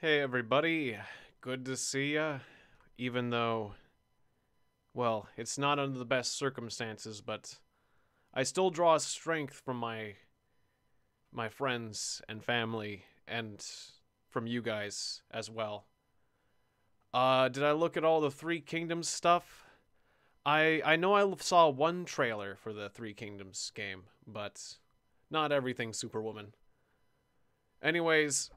Hey everybody, good to see ya. Even though, well, it's not under the best circumstances, but I still draw strength from my friends and family, and from you guys as well. Did I look at all the Three Kingdoms stuff? I know I saw one trailer for the Three Kingdoms game, but not everything Superwoman. Anyways,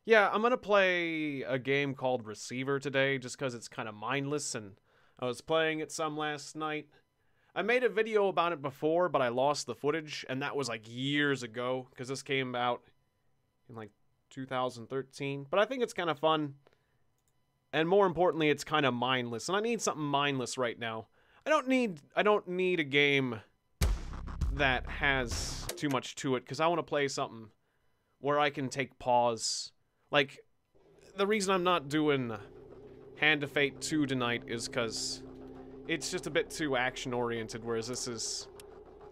yeah, I'm gonna play a game called Receiver today, just because it's kind of mindless, and I was playing it some last night. I made a video about it before, but I lost the footage, and that was like years ago, because this came out in like 2013. But I think it's kind of fun, and more importantly, it's kind of mindless, and I need something mindless right now. I don't need a game that has too much to it, because I want to play something where I can take pause. Like, the reason I'm not doing Hand of Fate 2 tonight is because it's just a bit too action-oriented, whereas this is...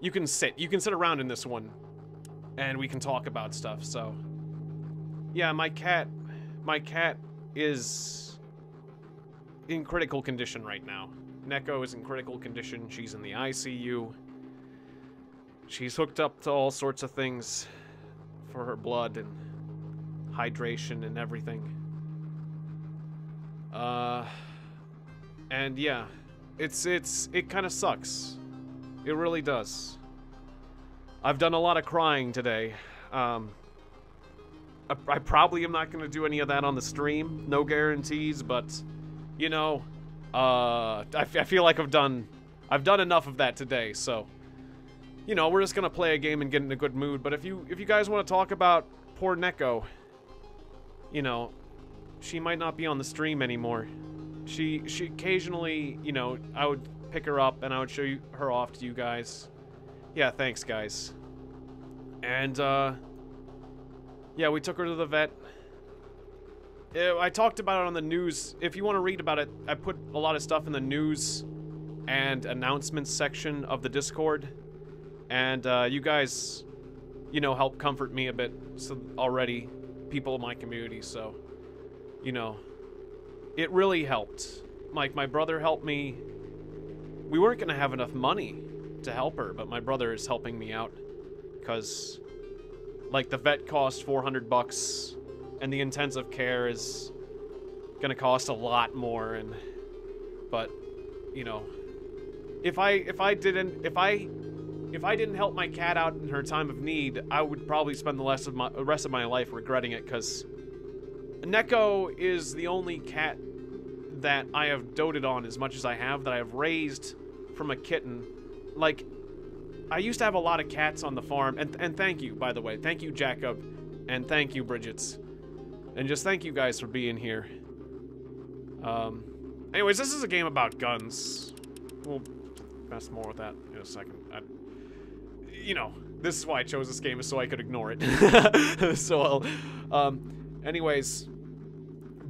You can sit around in this one, and we can talk about stuff, so... Yeah, my cat is in critical condition right now. Neko is in critical condition, she's in the ICU. She's hooked up to all sorts of things for her blood and hydration and everything. And yeah, it kind of sucks. It really does. I've done a lot of crying today. I probably am not going to do any of that on the stream. No guarantees, but you know, I feel like I've done enough of that today, so you know, we're just gonna play a game and get in a good mood. But if you guys want to talk about poor Neko, you know, she might not be on the stream anymore. She occasionally, you know, I would pick her up and I would show her off to you guys. Yeah, thanks guys. And yeah, we took her to the vet. I talked about it on the news. If you want to read about it, I put a lot of stuff in the news and announcements section of the Discord. And you guys, you know, help comfort me a bit already, people in my community, so, you know, it really helped. Like, my brother helped me. We weren't going to have enough money to help her, but my brother is helping me out, because, like, the vet cost $400, and the intensive care is going to cost a lot more, and, but, you know, if I didn't help my cat out in her time of need, I would probably spend the rest of my life regretting it, because Neko is the only cat that I have doted on as much as I have, that I have raised from a kitten. Like, I used to have a lot of cats on the farm, and thank you, by the way. Thank you, Jacob, and thank you, Bridget's. And just thank you guys for being here. Anyways, this is a game about guns. We'll mess more with that in a second. You know, this is why I chose this game, is so I could ignore it. So, anyways,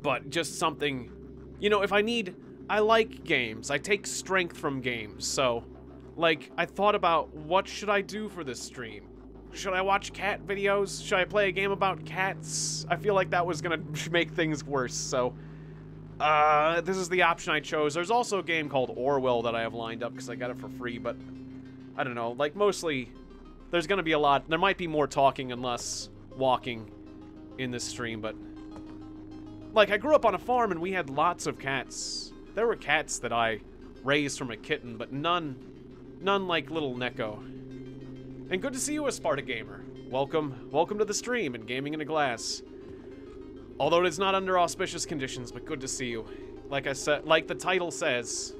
but just something, you know, if I like games. I take strength from games, so, like, I thought about, what should I do for this stream? Should I watch cat videos? Should I play a game about cats? I feel like that was gonna make things worse, so, this is the option I chose. There's also a game called Orwell that I have lined up, because I got it for free, but I don't know, like, mostly, there's gonna be a lot, there might be more talking and less walking in this stream, but, like, I grew up on a farm and we had lots of cats. There were cats that I raised from a kitten, but none like little Neko. And good to see you, a Sparta Gamer. Welcome to the stream and Gaming in a Glass. Although it is not under auspicious conditions, but good to see you. Like I said, like the title says,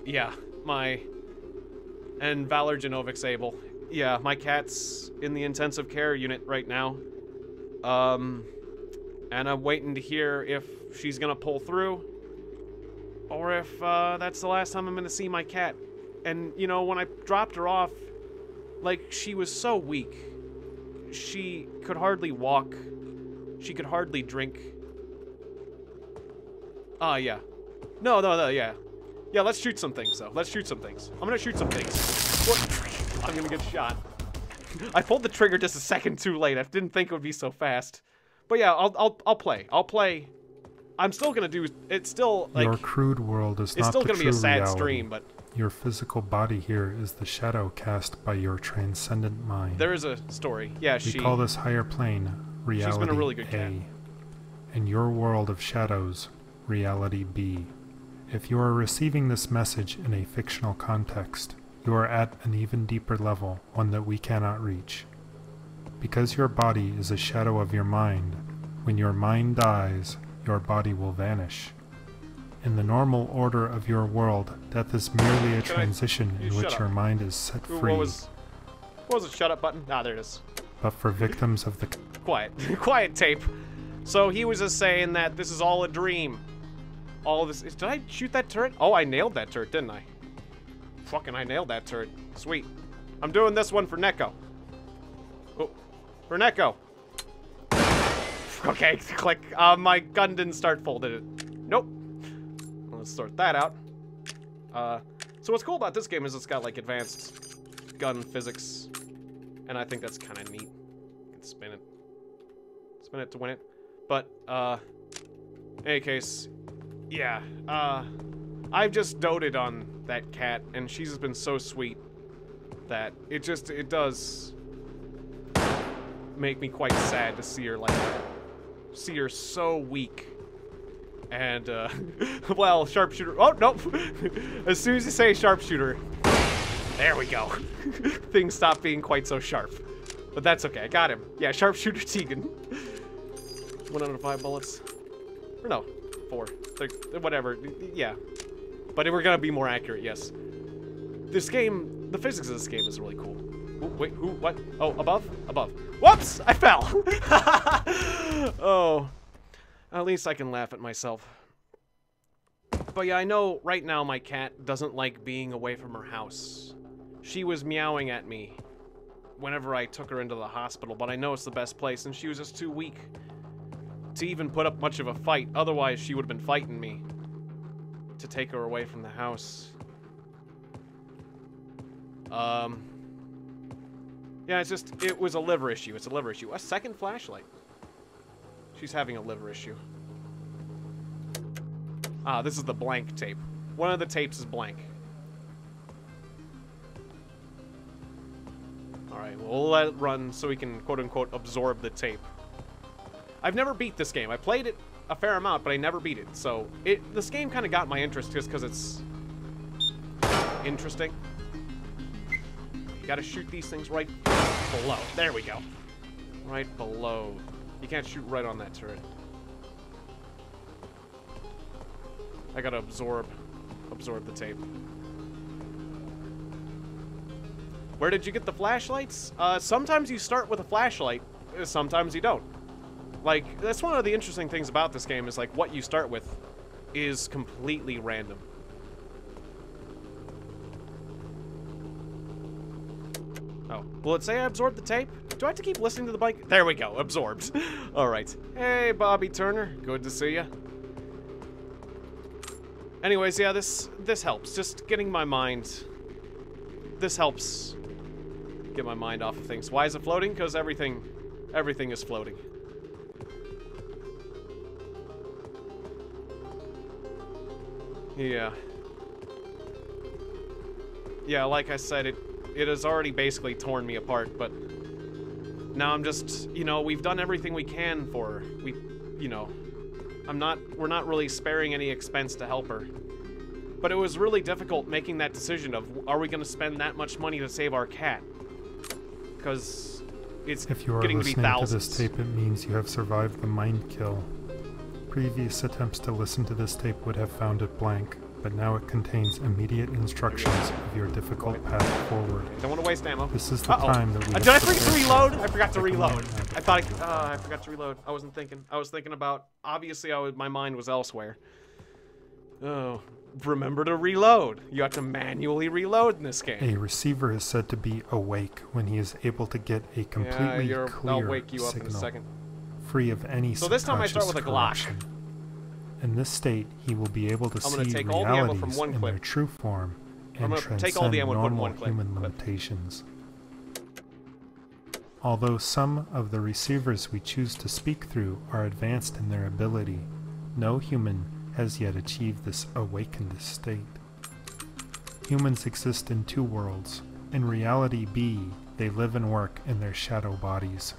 yeah, and Valor Genovic's able. Yeah, my cat's in the intensive care unit right now. And I'm waiting to hear if she's gonna pull through, or if, that's the last time I'm gonna see my cat. And, you know, when I dropped her off, like, she was so weak. She could hardly walk. She could hardly drink. Yeah. No, yeah. Yeah, let's shoot some things, though. Let's shoot some things. I'm gonna shoot some things. What? I'm gonna get shot. I pulled the trigger just a second too late. I didn't think it would be so fast. But yeah, I'll play. I'll play. I'm still gonna do. It's still like your crude world is it's not still the gonna true be a sad reality. stream, but Your physical body here is the shadow cast by your transcendent mind. there is a story. Yeah, We call this higher plane reality she's been a really good cat. A, and your world of shadows reality B. If you are receiving this message in a fictional context, you are at an even deeper level, one that we cannot reach. Because your body is a shadow of your mind, when your mind dies, your body will vanish. In the normal order of your world, death is merely a transition in which your mind is set free. What was the shut up button? Ah, there it is. But for victims of the... Quiet. Quiet tape. So he was just saying that this is all a dream. All of this. Did I shoot that turret? Oh, I nailed that turret, didn't I? Fucking I nailed that turret. Sweet. I'm doing this one for Neko. Oh, for Neko. Okay, click. My gun didn't start full, did it? Nope. Let's sort that out. So what's cool about this game is it's got like advanced gun physics, and I think that's kind of neat. You can spin it to win it. But in any case, yeah. I've just doted on that cat, and she's just been so sweet that it does make me quite sad to see her like that. See her so weak. And, well, sharpshooter. Oh, nope. As soon as you say sharpshooter, there we go. Things stop being quite so sharp. But that's okay. I got him. Yeah, sharpshooter Tiegon. 1 out of 5 bullets. Or no, 4. Whatever. Yeah. But we're gonna be more accurate, yes. This game, the physics of this game is really cool. Ooh, wait, who? What? Oh, above? Above. Whoops! I fell! Oh. At least I can laugh at myself. But yeah, I know right now my cat doesn't like being away from her house. She was meowing at me whenever I took her into the hospital, but I know it's the best place, and she was just too weak to even put up much of a fight. Otherwise, she would have been fighting me to take her away from the house. Yeah, it was a liver issue. It's a liver issue. A second flashlight. She's having a liver issue. Ah, this is the blank tape. One of the tapes is blank. Alright, we'll let it run so we can quote-unquote absorb the tape. I've never beat this game. I played it a fair amount, but I never beat it. So, this game kind of got my interest just because it's interesting. You gotta shoot these things right below. There we go. Right below. You can't shoot right on that turret. I gotta absorb the tape. Where did you get the flashlights? Sometimes you start with a flashlight, sometimes you don't. Like, that's one of the interesting things about this game is, like, what you start with is completely random. Oh, will it say I absorbed the tape? Do I have to keep listening to the bike? There we go, absorbed. Alright. Hey, Bobby Turner. Good to see ya. Anyways, yeah, this helps. Just getting my mind... This helps get my mind off of things. Why is it floating? Because everything is floating. Yeah. Yeah, like I said, it has already basically torn me apart, but now I'm just, you know, we've done everything we can for her. You know, we're not really sparing any expense to help her. But it was really difficult making that decision of, are we going to spend that much money to save our cat? Because it's getting to be thousands. If you are listening to this tape, it means you have survived the Mindkill. Previous attempts to listen to this tape would have found it blank, but now it contains immediate instructions of your difficult path forward. Don't want to waste ammo. This is the time that we did I forget to reload? I forgot to reload. I thought I forgot to reload. I wasn't thinking. I was thinking about, obviously my mind was elsewhere. Oh, remember to reload. You have to manually reload in this game. A receiver is said to be awake when he is able to get a completely clear I'll wake you up in a second. Free of any so this time I start with a Glock. In this state, he will be able to see realities in their true form and transcend normal human limitations. Although some of the receivers we choose to speak through are advanced in their ability, no human has yet achieved this awakened state. Humans exist in two worlds. In reality B, they live and work in their shadow bodies.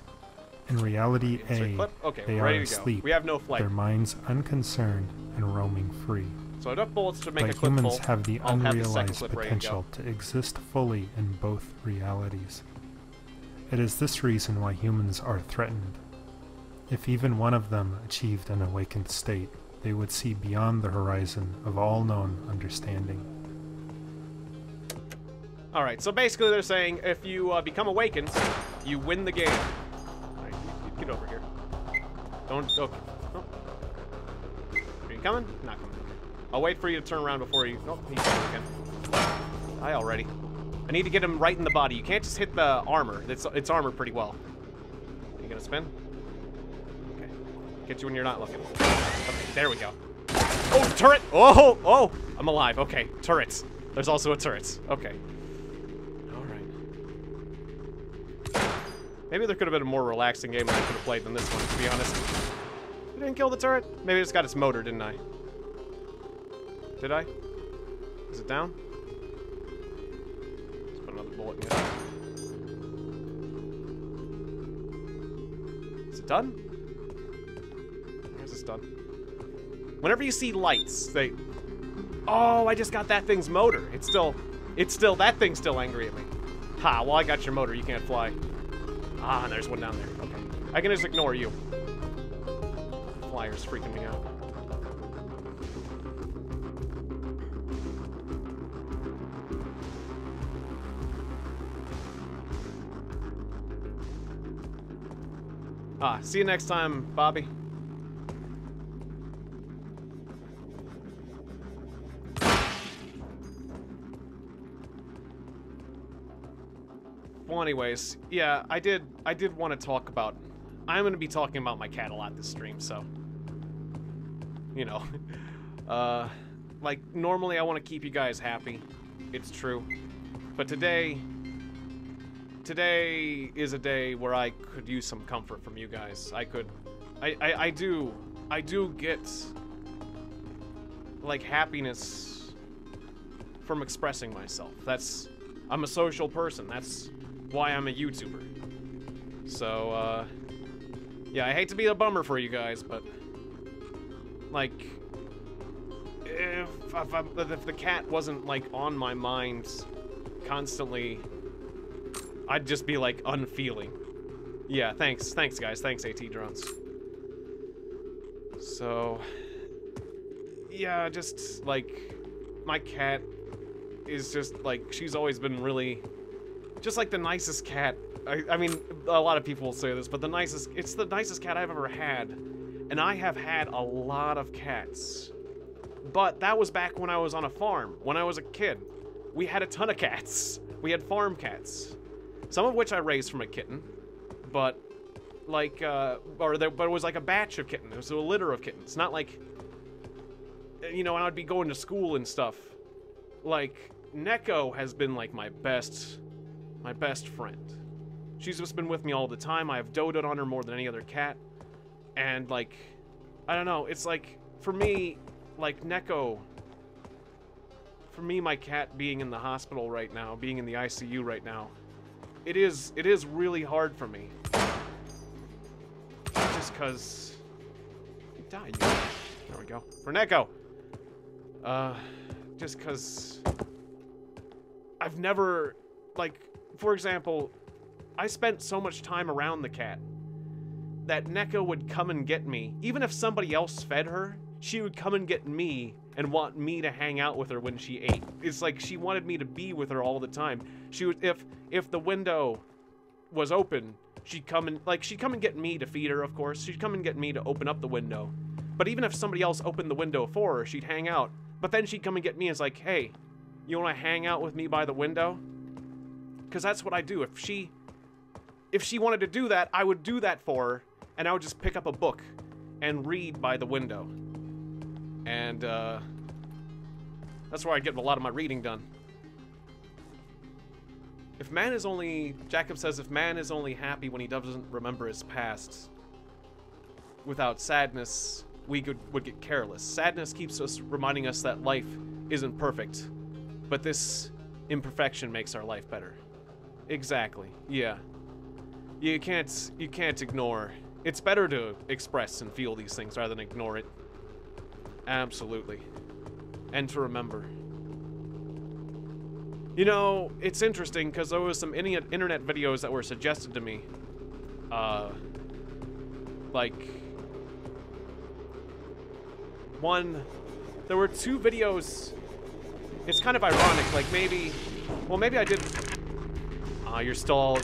In reality A, okay, they are asleep, we have no flight. their minds unconcerned and roaming free. So enough bullets to make a But clip humans full. have the I'll have the second unrealized clip ready to potential go. to exist fully in both realities. It is this reason why humans are threatened. If even one of them achieved an awakened state, they would see beyond the horizon of all known understanding. Alright, so basically they're saying if you become awakened, you win the game. Alright, you get over here. Don't, okay. Oh. Are you coming? Not coming. I'll wait for you to turn around before you, oh, he's coming again. Die already. I need to get him right in the body. You can't just hit the armor. It's armored pretty well. You gonna spin? Okay. Get you when you're not looking. Okay, there we go. Oh, turret! Oh, oh! I'm alive. Okay, turrets. There's also a turret. Okay. Alright. Maybe there could have been a more relaxing game that I could have played than this one, to be honest. I didn't kill the turret? Maybe I just got its motor, didn't I? Did I? Is it down? Let's put another bullet in it. Is it done? Or is this done? Whenever you see lights, they... Oh, I just got that thing's motor. It's still, that thing's still angry at me. Ha, well I got your motor, you can't fly. Ah, and there's one down there. Okay. I can just ignore you. The flyer's freaking me out. Ah, see you next time, Bobby. Well, anyways, yeah, I did want to talk about... I'm going to be talking about my cat a lot this stream, so... You know. Like, normally I want to keep you guys happy. It's true. But today is a day where I could use some comfort from you guys. I do get, like, happiness from expressing myself. I'm a social person. That's why I'm a YouTuber. So, yeah, I hate to be a bummer for you guys, but, like, if the cat wasn't, like, on my mind constantly, I'd just be, like, unfeeling. Yeah, thanks guys, thanks AT Drones. So, yeah, just, like, my cat is just, like, she's always been really, just, like, the nicest cat. I mean, a lot of people will say this, but it's the nicest cat I've ever had. And I have had a lot of cats. But that was back when I was on a farm, when I was a kid. We had a ton of cats. We had farm cats. Some of which I raised from a kitten, but, like, but it was like a batch of kittens. It was a litter of kittens. Not like, you know, I'd be going to school and stuff. Like, Neko has been, like, my best friend. She's just been with me all the time. I have doted on her more than any other cat. And, like, I don't know, it's like, for me, like, Neko, for me, my cat being in the hospital right now, being in the ICU right now, it is really hard for me. Just cause... Die, you. There we go. For Neko! Just cause... I've never... Like, for example, I spent so much time around the cat that Neko would come and get me. Even if somebody else fed her, she would come and get me and want me to hang out with her when she ate. It's like she wanted me to be with her all the time. She would, if the window was open, she'd come and get me to feed her, of course. She'd come and get me to open up the window. But even if somebody else opened the window for her, she'd hang out. But then she'd come and get me and it's like, hey, you wanna hang out with me by the window? Because that's what I do. If she wanted to do that, I would do that for her, and I would just pick up a book and read by the window. And, that's where I get a lot of my reading done. If man is only... Jacob says, if man is only happy when he doesn't remember his past, without sadness, we would get careless. Sadness keeps us reminding us that life isn't perfect, but this imperfection makes our life better. Exactly. Yeah. You can't ignore. It's better to express and feel these things rather than ignore it. Absolutely. And to remember. You know, it's interesting because there was some internet videos that were suggested to me. Like there were 2 videos. It's kind of ironic, like maybe I did. You're still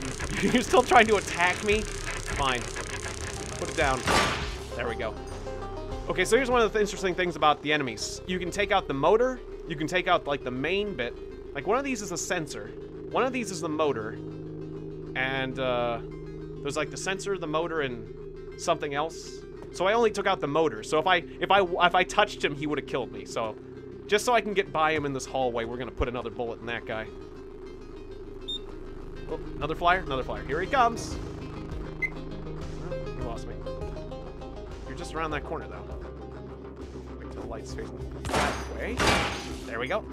trying to attack me? Fine. Put it down. There we go. Okay, so here's one of the interesting things about the enemies. You can take out the motor, you can take out like the main bit. Like one of these is a sensor, one of these is the motor, and there's like the sensor, the motor, and something else. So I only took out the motor. So if I touched him, he would have killed me. So just so I can get by him in this hallway, we're gonna put another bullet in that guy. Oh, another flyer, another flyer. Here he comes. Oh, you lost me. You're just around that corner, though. Wait till the light's facing that way. There we go.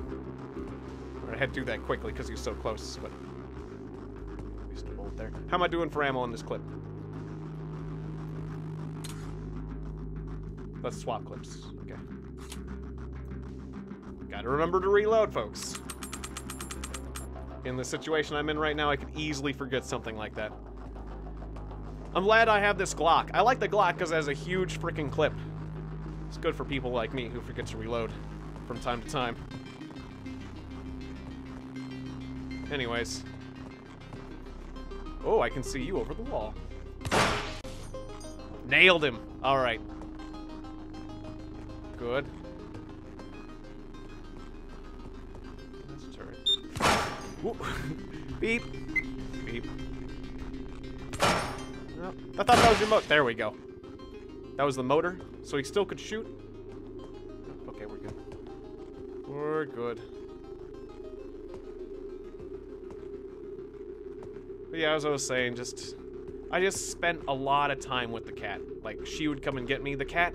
I had to do that quickly because he was so close, but at least a bullet there. How am I doing for ammo in this clip? Let's swap clips. Okay. Gotta remember to reload, folks. In the situation I'm in right now, I could easily forget something like that. I'm glad I have this Glock. I like the Glock because it has a huge freaking clip. It's good for people like me who forget to reload from time to time. Anyways. Oh, I can see you over the wall. Nailed him. All right. Good. Let's turn. Beep. Beep. No, I thought that was your motor. There we go. That was the motor, so he still could shoot. Okay, we're good. We're good. But yeah, as I was saying, I just spent a lot of time with the cat. Like, she would come and get me. The cat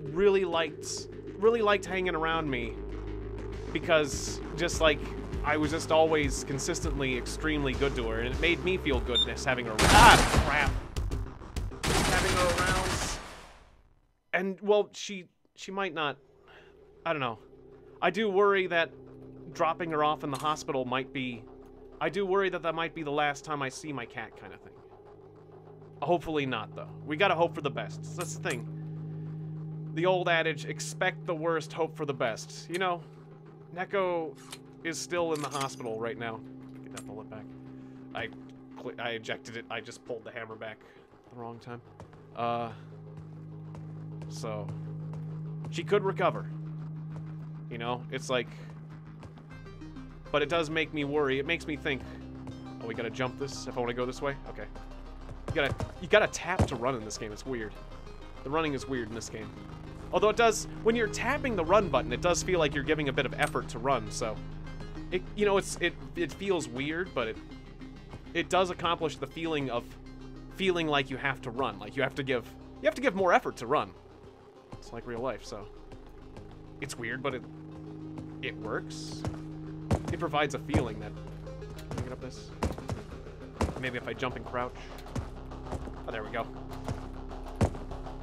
really liked hanging around me because just like I was just always consistently extremely good to her, and it made me feel good just having her around. Ah, crap. Having her around. And well, she might not, I don't know. I do worry that dropping her off in the hospital might be, I do worry that that might be the last time I see my cat, kind of thing. Hopefully not, though. We gotta hope for the best. That's the thing. The old adage, expect the worst, hope for the best. You know, Neko is still in the hospital right now. Get that bullet back. I ejected it. I just pulled the hammer back at the wrong time. So, she could recover. You know, it's like, but it does make me worry. It makes me think, oh, we gotta jump this if I want to go this way? Okay. You gotta tap to run in this game. It's weird. The running is weird in this game. Although it does, when you're tapping the run button, it does feel like you're giving a bit of effort to run, so it, you know, it feels weird, but it does accomplish the feeling of feeling like you have to run, like you have to give more effort to run. It's like real life, so it's weird, but it works. It provides a feeling that, can I get up this? Maybe if I jump and crouch. Oh, there we go.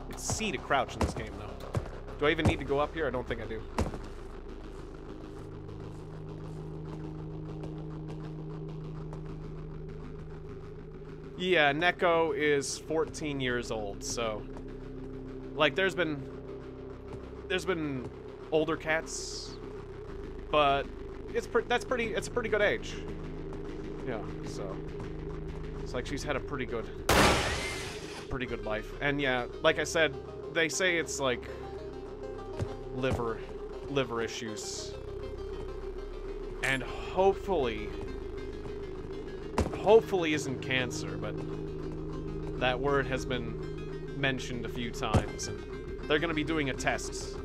It's C to crouch in this game, though. Do I even need to go up here? I don't think I do. Yeah, Neko is 14 years old, so like there's been older cats, but it's a pretty good age. Yeah, so it's like she's had a pretty good life. And yeah, like I said, they say it's like liver issues, and hopefully isn't cancer, but that word has been mentioned a few times, and they're going to be doing a test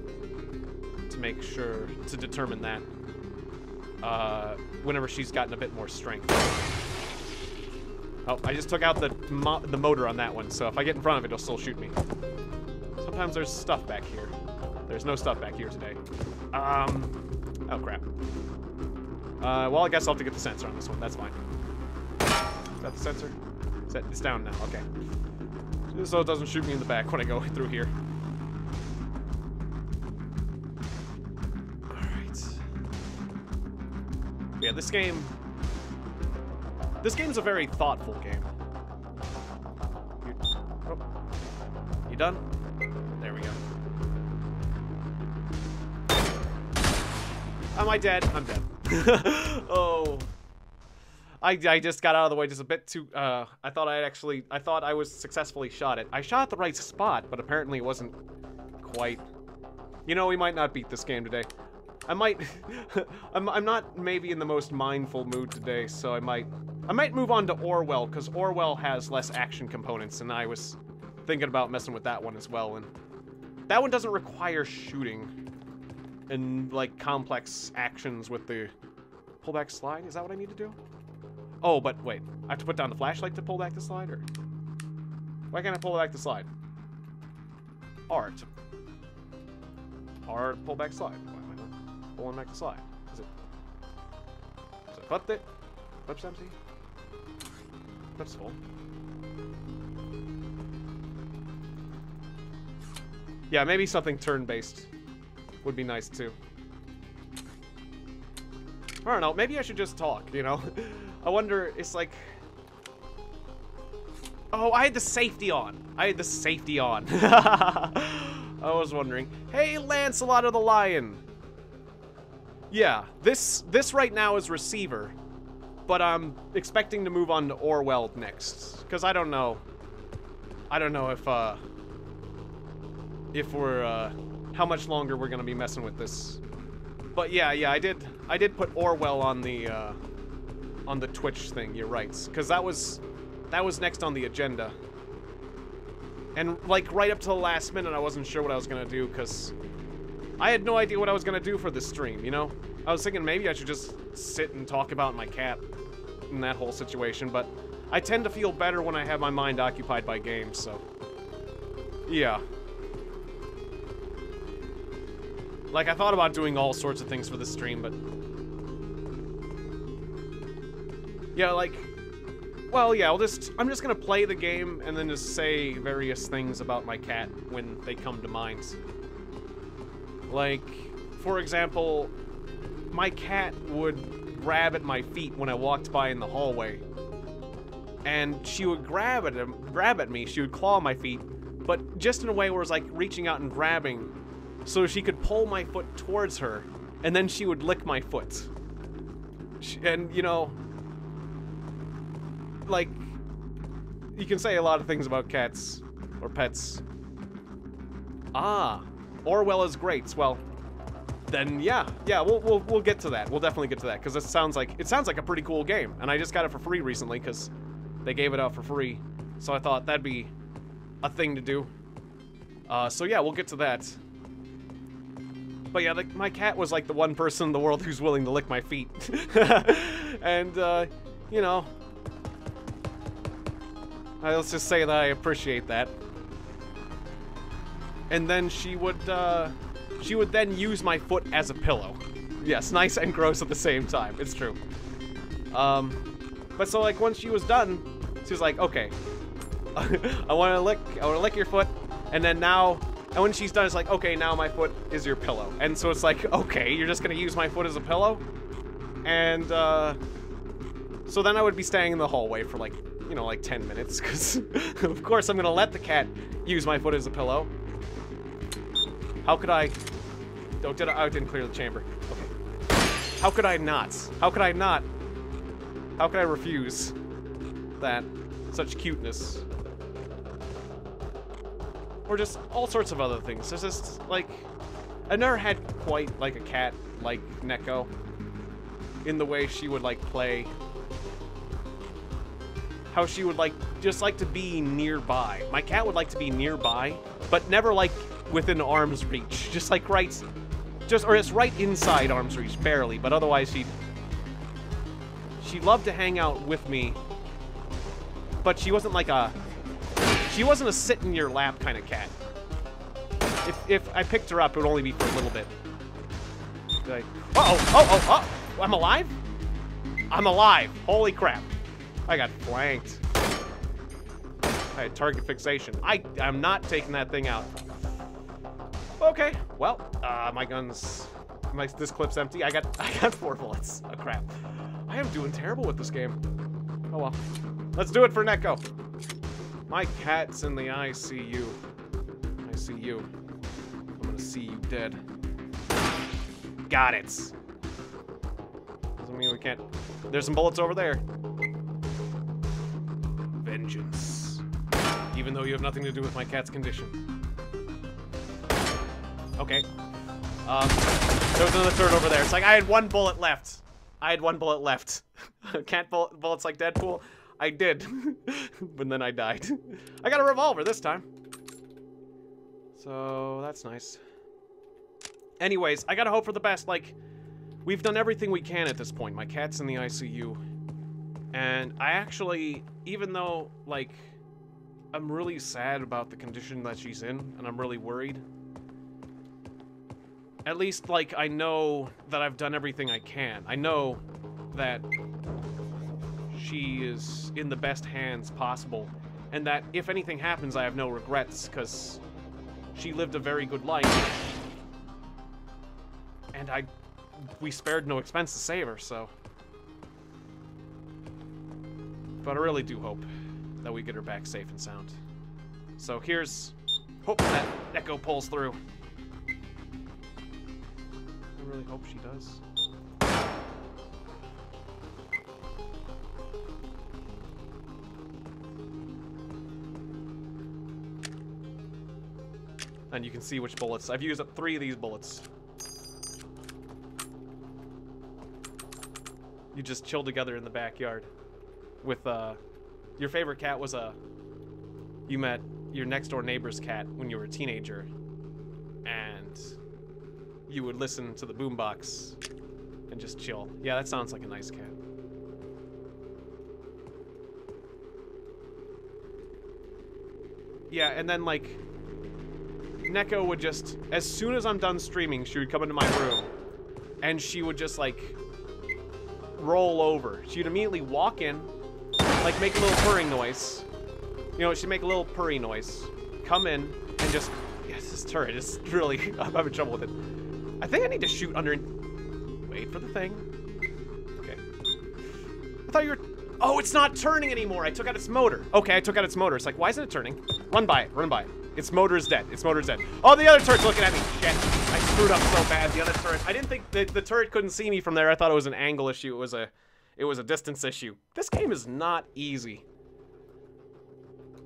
to make sure, to determine that whenever she's gotten a bit more strength. Oh, I just took out the motor on that one, so if I get in front of it, it'll still shoot me. Sometimes there's stuff back here. There's no stuff back here today. Oh crap. Well, I guess I'll have to get the sensor on this one. That's fine. Is that the sensor? It's down now. Okay. So it doesn't shoot me in the back when I go through here. Alright. Yeah, this game's a very thoughtful game. You done? There we go. Am I dead? I'm dead. Oh. I just got out of the way just a bit too, I thought I was successfully shot it. I shot at the right spot, but apparently it wasn't quite. You know, we might not beat this game today. I might, I'm not maybe in the most mindful mood today, so I might move on to Orwell, because Orwell has less action components, and I was thinking about messing with that one as well, and that one doesn't require shooting and, like, complex actions with the pullback slide. Is that what I need to do? Oh, but wait, I have to put down the flashlight to pull back the slide, or why can't I pull back the slide? R to pull back slide. Why am I not pulling back the slide? Is it clipped it? Clip's empty? Clip's full. Yeah, maybe something turn-based would be nice too. I don't know, maybe I should just talk, you know? I wonder, it's like... Oh, I had the safety on. I had the safety on. I was wondering. Hey, Lancelot of the Lion. Yeah, this right now is receiver. But I'm expecting to move on to Orwell next. Because I don't know. I don't know if we're, how much longer we're gonna be messing with this. But yeah, I did put Orwell on the Twitch thing, you're right. Because that was next on the agenda. And, like, right up to the last minute, I wasn't sure what I was gonna do, because I had no idea what I was gonna do for this stream, you know? I was thinking maybe I should just sit and talk about my cat in that whole situation, but I tend to feel better when I have my mind occupied by games, so... Yeah. Like, I thought about doing all sorts of things for this stream, but... Yeah, like... Well, yeah, I'm just gonna play the game and then just say various things about my cat when they come to mind. Like, for example, my cat would grab at my feet when I walked by in the hallway. And she would grab at me, she would claw my feet, but just in a way where it was like reaching out and grabbing, so she could pull my foot towards her, and then she would lick my foot. And, you know... Like, you can say a lot of things about cats or pets. Ah, Orwell is great. Well, then yeah, we'll get to that. We'll definitely get to that because it sounds like a pretty cool game, and I just got it for free recently because they gave it out for free. So I thought that'd be a thing to do. So yeah, we'll get to that. But yeah, my cat was like the one person in the world who's willing to lick my feet, and you know. Let's just say that I appreciate that. And then she would then use my foot as a pillow. Yes, nice and gross at the same time. It's true. But so like once she was done, she was like, okay, I want to lick your foot, and then now, and when she's done, it's like, okay, now my foot is your pillow. And so it's like, okay, you're just gonna use my foot as a pillow, and so then I would be staying in the hallway for like, you know, like 10 minutes, because of course I'm gonna let the cat use my foot as a pillow. How could I? Oh, I didn't clear the chamber. Okay. How could I not? How could I not? How could I refuse that? Such cuteness. Or just all sorts of other things. There's just, like, I never had quite, like, a cat like Neko in the way she would, like, play. How she would, like, just like to be nearby. My cat would like to be nearby, but never, like, within arm's reach. Just, like, or it's right inside arm's reach, barely, but otherwise she'd love to hang out with me but she wasn't like a... She wasn't a sit-in-your-lap kind of cat. If I picked her up, it would only be for a little bit. Like, uh-oh! I'm alive? I'm alive! Holy crap. I got flanked. I had target fixation. I'm not taking that thing out. Okay, well, my guns... this clip's empty. I got 4 bullets. Oh, crap. I am doing terrible with this game. Oh, well. Let's do it for Neko. My cat's in the ICU. I see you. I'm gonna see you dead. Got it. Doesn't mean we can't... There's some bullets over there. Vengeance. Even though you have nothing to do with my cat's condition. Okay. There was another turret over there. It's like I had 1 bullet left. Cat bullets like Deadpool? I did. But then I died. I got a revolver this time. So, that's nice. Anyways, I gotta hope for the best. Like, we've done everything we can at this point. My cat's in the ICU. And I actually, even though, like, I'm really sad about the condition that she's in, and I'm really worried, at least, like, I know that I've done everything I can. I know that she is in the best hands possible, and that if anything happens, I have no regrets, because she lived a very good life. And we spared no expense to save her, so. But I really do hope that we get her back safe and sound. So here's hoping that Echo pulls through. I really hope she does. And you can see which bullets. I've used up 3 of these bullets. You just chill together in the backyard with, your favorite cat was you met your next door neighbor's cat when you were a teenager, and you would listen to the boombox and just chill. Yeah, that sounds like a nice cat. Yeah, and then, like, Neko would just, as soon as I'm done streaming, she would come into my room, and she would just, like, roll over. She'd immediately walk in, like, make a little purring noise. You know, she'd make a little purry noise, come in, and just, yes, this turret is really, I'm having trouble with it. I think I need to shoot under, wait for the thing. Okay. I thought you were, oh, it's not turning anymore. I took out its motor. Okay, I took out its motor. It's like, why isn't it turning? Run by it, run by it. Its motor is dead. Its motor is dead. Oh, the other turret's looking at me. Shit. I screwed up so bad. The other turret. I didn't think the turret couldn't see me from there. I thought it was an angle issue. It was a distance issue. This game is not easy.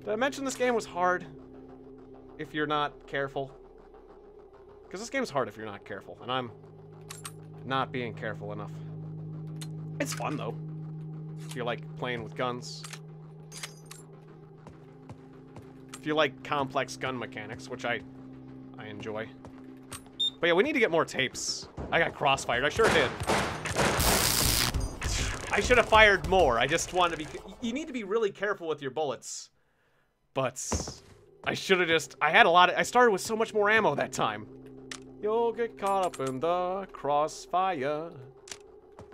Did I mention this game was hard if you're not careful? Because this game's hard if you're not careful, and I'm not being careful enough. It's fun, though. If you like playing with guns. If you like complex gun mechanics, which I enjoy. But yeah, we need to get more tapes. I got crossfired. I sure did. I should have fired more. I just wanted to be... You need to be really careful with your bullets. But I should have just... I had a lot of... I started with so much more ammo that time. You'll get caught up in the crossfire.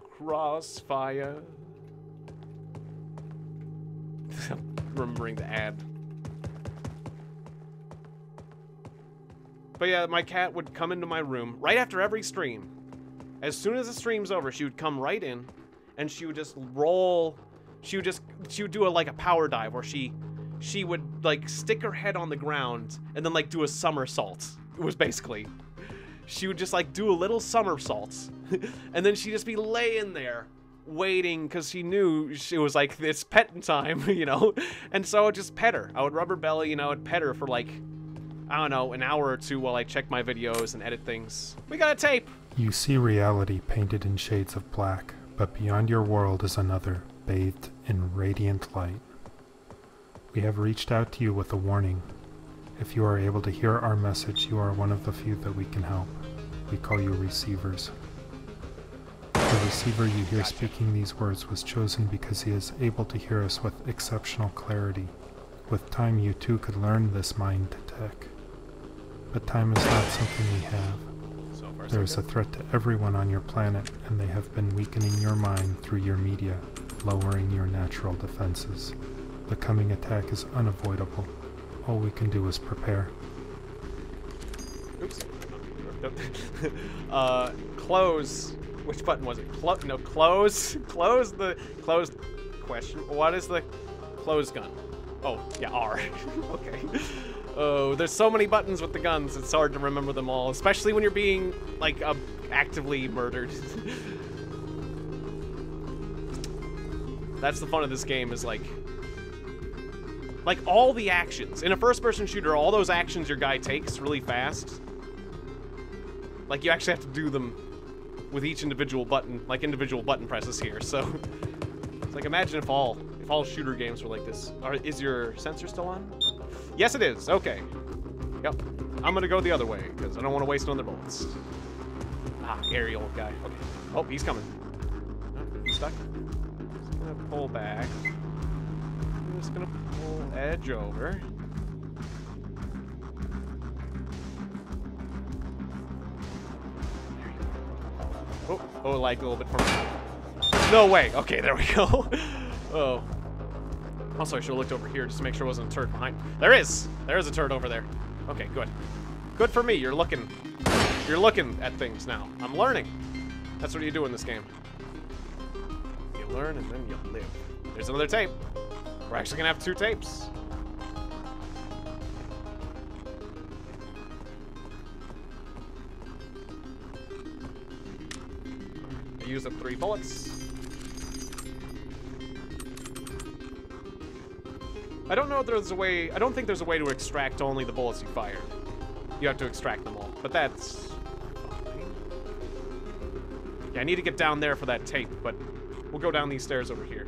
Crossfire. Remembering the ad. But yeah, my cat would come into my room right after every stream. As soon as the stream's over, she would come right in, and she would just roll. She would do like a power dive where she would like stick her head on the ground and then like do a somersault. It was basically, she would just like do a little somersault, and then she'd just be laying there waiting because she knew she was like, it's petting time, you know. And so I would just pet her. I would rub her belly, and I would pet her for like, I don't know, an hour or two while I check my videos and edit things. We got a tape! You see reality painted in shades of black, but beyond your world is another, bathed in radiant light. We have reached out to you with a warning. If you are able to hear our message, you are one of the few that we can help. We call you receivers. The receiver you hear speaking these words was chosen because he is able to hear us with exceptional clarity. With time, you too could learn this mind tech. But time is not something we have. There is a threat to everyone on your planet, and they have been weakening your mind through your media, lowering your natural defenses. The coming attack is unavoidable. All we can do is prepare. Oops. Close. Which button was it? No, close. Close the question. What is the close gun? Oh, yeah, R. Okay. Oh, there's so many buttons with the guns, it's hard to remember them all, especially when you're being, like, actively murdered. That's the fun of this game, is like all the actions. In a first-person shooter, all those actions your guy takes really fast, like, you actually have to do them with each individual button, like individual button presses here, so it's like, imagine if all shooter games were like this. Is your sensor still on? Yes, it is. Okay. Yep. I'm gonna go the other way, because I don't want to waste another bullets. Ah, aerial guy. Okay. Oh, he's coming. Oh, he's stuck. Just gonna pull back. I'm just gonna pull edge over. Oh, like a little bit from. No way. Okay, there we go. Oh. Also, I should have looked over here just to make sure there wasn't a turret behind. There is! There is a turret over there. Okay, good. Good for me. You're looking at things now. I'm learning. That's what you do in this game. You learn and then you live. There's another tape. We're actually gonna have 2 tapes. I used up 3 bullets. I don't know if there's a way. I don't think there's a way to extract only the bullets you fired. You have to extract them all, but that's fine. Yeah, I need to get down there for that tape, but we'll go down these stairs over here.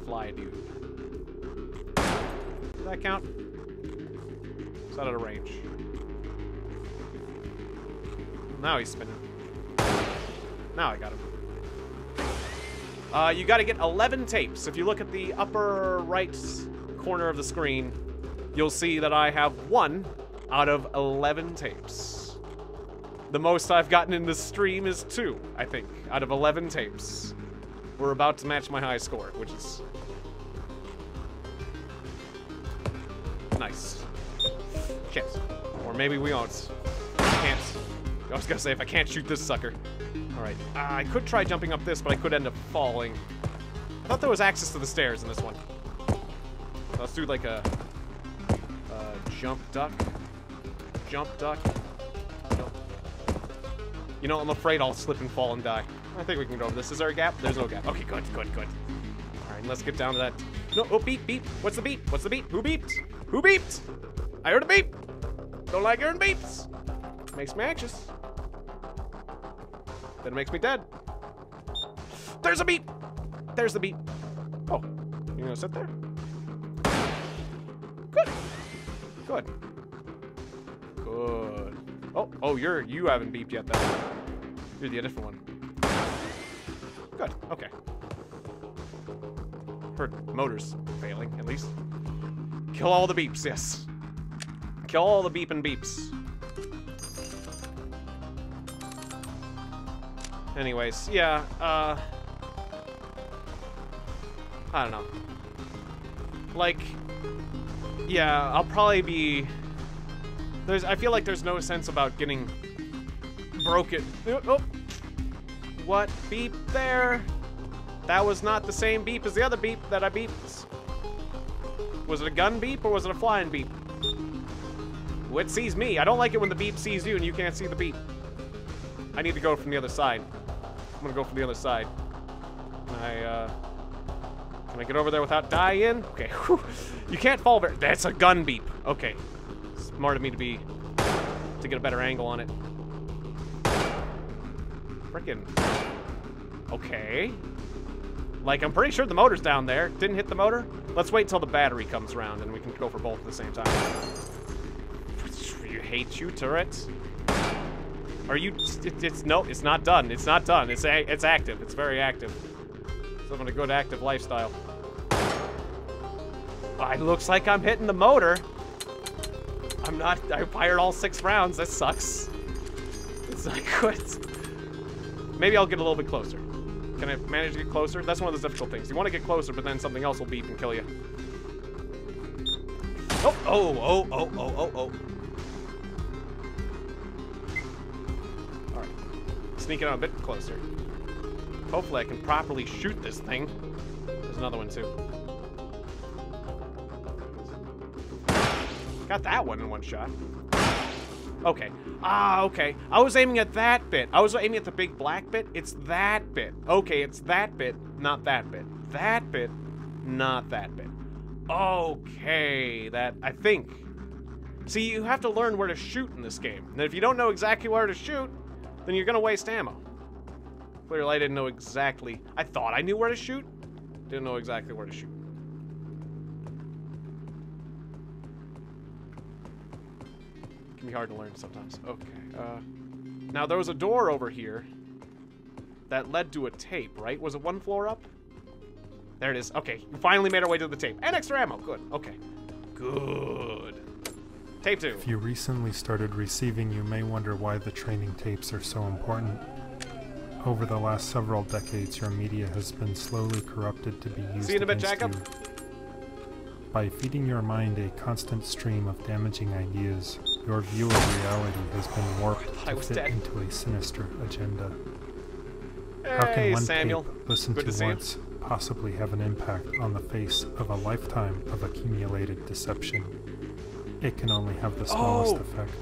Fly, dude. Does that count? It's out of range. Now he's spinning. Now I got him. You gotta get 11 tapes. If you look at the upper right corner of the screen, you'll see that I have 1 out of 11 tapes. The most I've gotten in this stream is 2, I think, out of 11 tapes. We're about to match my high score, which is nice. Can't. Or maybe we won't. Can't. I was gonna say, if I can't shoot this sucker. Alright, I could try jumping up this, but I could end up falling. I thought there was access to the stairs in this one. Let's do like a jump duck. Jump duck. Jump. You know, I'm afraid I'll slip and fall and die. I think we can go over this. Is there a gap? There's no gap. Okay, good, good, good. Alright, let's get down to that. No, oh, beep, beep. What's the beep? What's the beep? Who beeped? Who beeped? I heard a beep. Don't like hearing beeps. Makes me anxious. Then it makes me dead. There's a beep! There's the beep. Oh, you gonna sit there? Good. Good. Good. Oh, you haven't beeped yet then. You're the different one. Good, okay. Heard motors failing, at least. Kill all the beeps, yes. Kill all the beeping beeps. Anyways, yeah, I don't know. Like, yeah, I'll probably be... I feel like there's no sense about getting broken. Oh. What beep there? That was not the same beep as the other beep that I beeped. Was it a gun beep or was it a flying beep? Ooh, it sees me. I don't like it when the beep sees you and you can't see the beep. I need to go from the other side. I'm gonna go from the other side. Can I get over there without dying? Okay, whew. You can't fall very... That's a gun beep. Okay. Smart of me to get a better angle on it. Frickin'. Okay. Like, I'm pretty sure the motor's down there. Didn't hit the motor? Let's wait till the battery comes around and we can go for both at the same time. You hate you, turret. Are you? No, it's not done. It's not done. It's active. It's very active. So I'm gonna go to active lifestyle. It looks like I'm hitting the motor. I'm not. I fired all 6 rounds. That sucks. It's not good. Maybe I'll get a little bit closer. Can I manage to get closer? That's one of those difficult things. You want to get closer, but then something else will beep and kill you. Oh. Alright. Sneaking out a bit closer. Hopefully I can properly shoot this thing. There's another one, too. Got that one in one shot. Okay. Okay. I was aiming at that bit. I was aiming at the big black bit. It's that bit. Okay, it's that bit, not that bit. That bit, not that bit. Okay, that, I think. See, you have to learn where to shoot in this game. And if you don't know exactly where to shoot, then you're gonna waste ammo. Clearly, I didn't know exactly. I thought I knew where to shoot. Didn't know exactly where to shoot. Can be hard to learn sometimes. Okay, now there was a door over here that led to a tape, right? Was it 1 floor up? There it is. Okay, we finally made our way to the tape. And extra ammo. Good. Okay. Good. Tape 2. If you recently started receiving, you may wonder why the training tapes are so important. Over the last several decades, your media has been slowly corrupted to be used See you in a bit, against Jacob. you. By feeding your mind a constant stream of damaging ideas, your view of reality has been warped to fit into a sinister agenda. How can one Samuel. tape listened to once possibly have an impact on the face of a lifetime of accumulated deception? It can only have the smallest effect.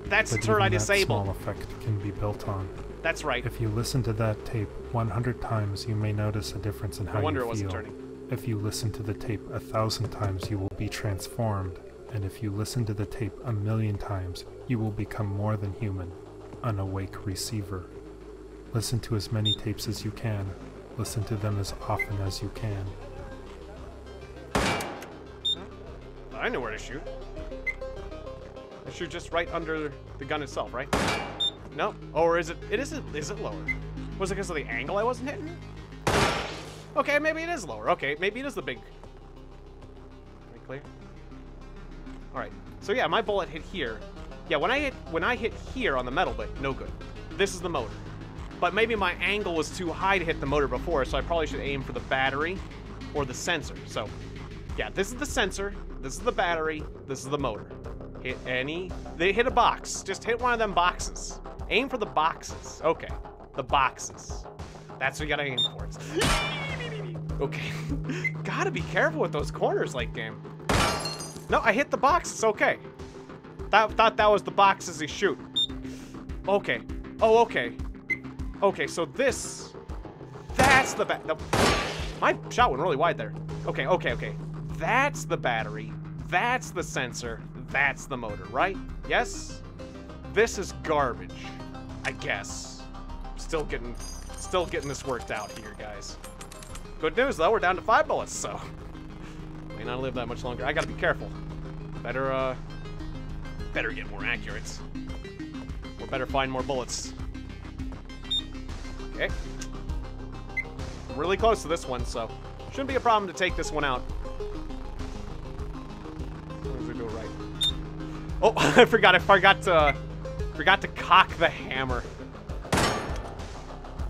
That's the but turn I even disabled. That small effect can be built on. That's right. If you listen to that tape 100 times, you may notice a difference in how you feel. It wasn't turning. If you listen to the tape 1,000 times, you will be transformed. And if you listen to the tape 1,000,000 times, you will become more than human, an awake receiver. Listen to as many tapes as you can. Listen to them as often as you can. I know where to shoot. I shoot just right under the gun itself, right? No? Or is it? Is it lower? Was it because of the angle I wasn't hitting? Okay, maybe it is lower. Okay, maybe it is the big. Clear. All right. So yeah, my bullet hit here. Yeah, when I hit here on the metal bit, no good. This is the motor. But maybe my angle was too high to hit the motor before, so I probably should aim for the battery or the sensor. So, yeah, this is the sensor, this is the battery, this is the motor. Hit any... They hit a box. Just hit one of them boxes. Aim for the boxes. Okay. The boxes. That's what you gotta aim for. It's... Okay. Gotta be careful with those corners late game. No, I hit the box. It's okay. Thought that was the boxes he shoot. Okay. Oh, okay. Okay, so this... That's the my shot went really wide there. Okay. That's the battery. That's the sensor. That's the motor, right? Yes? This is garbage, I guess. Still getting this worked out here, guys. Good news, though. We're down to 5 bullets, so... May not live that much longer. I gotta be careful. Better get more accurate. Or better find more bullets. Okay. I'm really close to this one, so shouldn't be a problem to take this one out. What does it go right? Oh, I forgot to cock the hammer.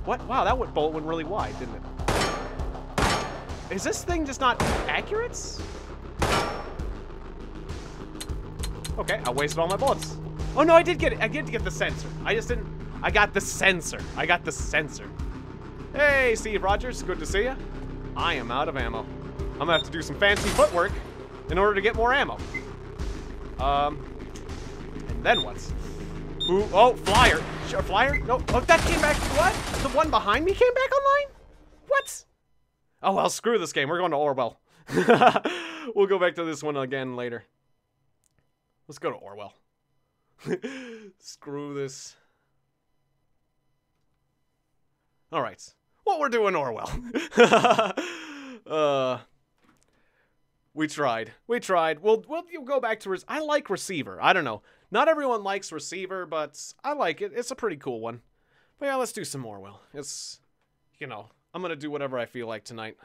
What? Wow, that bullet went really wide, didn't it? Is this thing just not accurate? Okay, I wasted all my bullets. Oh no, I did get it. I did get the sensor. I just didn't. I got the sensor. I got the sensor. Hey, Steve Rogers, good to see you. I am out of ammo. I'm gonna have to do some fancy footwork in order to get more ammo. And then what? Ooh, oh, flyer. Flyer? No, oh, that came back. What? The one behind me came back online? What? Oh, well, screw this game. We're going to Orwell. We'll go back to this one again later. Let's go to Orwell. Screw this. All right. What we're doing, Orwell. We tried. We tried. We'll go back to... I like Receiver. I don't know. Not everyone likes Receiver, but I like it. It's a pretty cool one. But yeah, let's do some Orwell. It's... You know, I'm gonna do whatever I feel like tonight.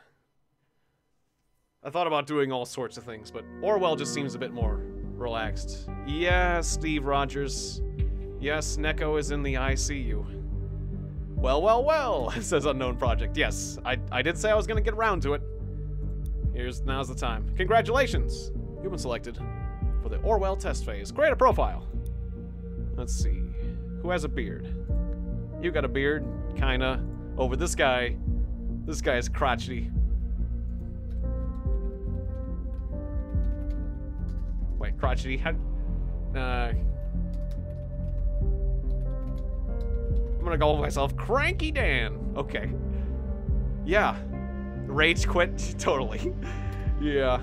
I thought about doing all sorts of things, but Orwell just seems a bit more relaxed. Yeah, Steve Rogers. Yes, Neko is in the ICU. Well, well, well, says Unknown Project. Yes, I did say I was gonna get around to it. Now's the time. Congratulations! You've been selected for the Orwell test phase. Create a profile. Let's see. Who has a beard? You got a beard, kinda. Over this guy. This guy is crotchety. Wait, crotchety? How... I'm gonna call myself Cranky Dan. Okay. Yeah. Rage quit? Totally. Yeah.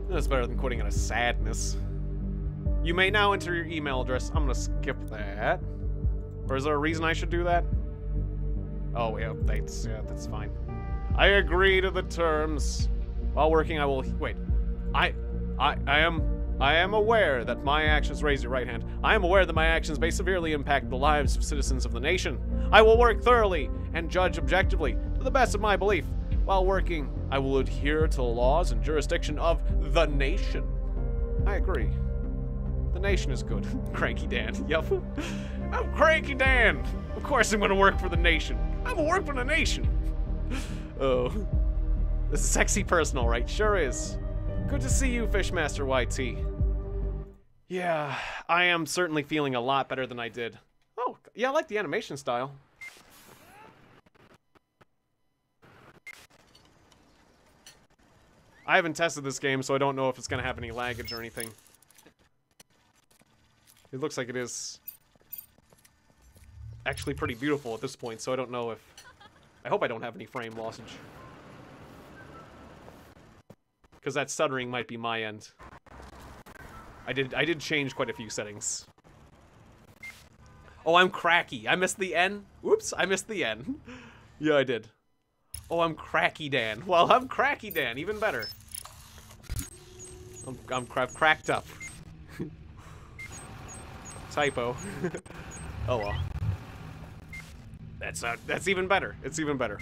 That's better than quitting out of sadness. You may now enter your email address. I'm gonna skip that. Or is there a reason I should do that? Oh, yeah, that's fine. I agree to the terms. While working, I will... Wait. I am aware that my actions... Raise your right hand. I am aware that my actions may severely impact the lives of citizens of the nation. I will work thoroughly and judge objectively to the best of my belief. While working, I will adhere to the laws and jurisdiction of the nation. I agree. The nation is good. Cranky Dan. Yup. I'm Cranky Dan. Of course I'm gonna work for the nation. I'm gonna work for the nation. Oh. This is sexy personal, right? Sure is. Good to see you, Fishmaster YT. Yeah, I am certainly feeling a lot better than I did. Oh, yeah, I like the animation style. I haven't tested this game, so I don't know if it's gonna have any laggage or anything. It looks like it is actually pretty beautiful at this point, so I don't know if... I hope I don't have any frame lossage. Because that stuttering might be my end. I did change quite a few settings. Oh, I'm cracky. I missed the N. Oops, I missed the N. Yeah, I did. Oh, I'm Cracky Dan. Well, I'm Cracky Dan. Even better. I'm cracked up. Typo. Oh well. That's even better. It's even better.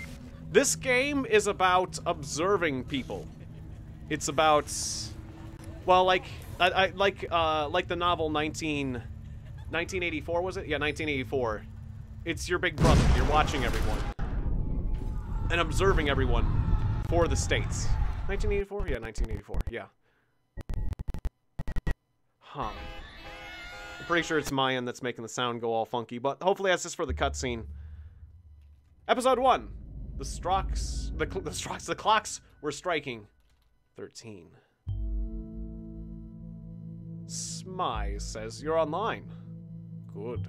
This game is about observing people. It's about, well, like the novel 1984, was it? Yeah, 1984. It's your big brother. You're watching everyone and observing everyone for the states. 1984? Yeah, 1984. Yeah. Huh. I'm pretty sure it's my end that's making the sound go all funky, but hopefully that's just for the cutscene. Episode 1. The clocks were striking 13. Smy says you're online. Good.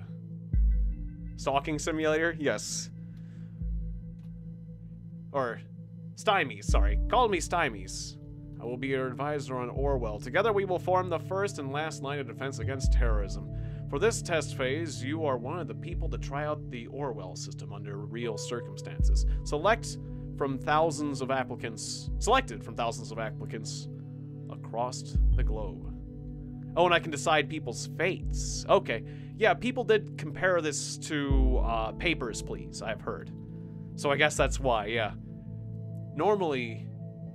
Stalking simulator? Yes. Or Stymies, sorry. Call me Stymies. I will be your advisor on Orwell. Together we will form the first and last line of defense against terrorism. For this test phase, you are one of the people to try out the Orwell system under real circumstances. Selected from thousands of applicants across the globe. Oh, and I can decide people's fates. Okay. Yeah, people did compare this to Papers, Please, I've heard. So I guess that's why, yeah. Normally,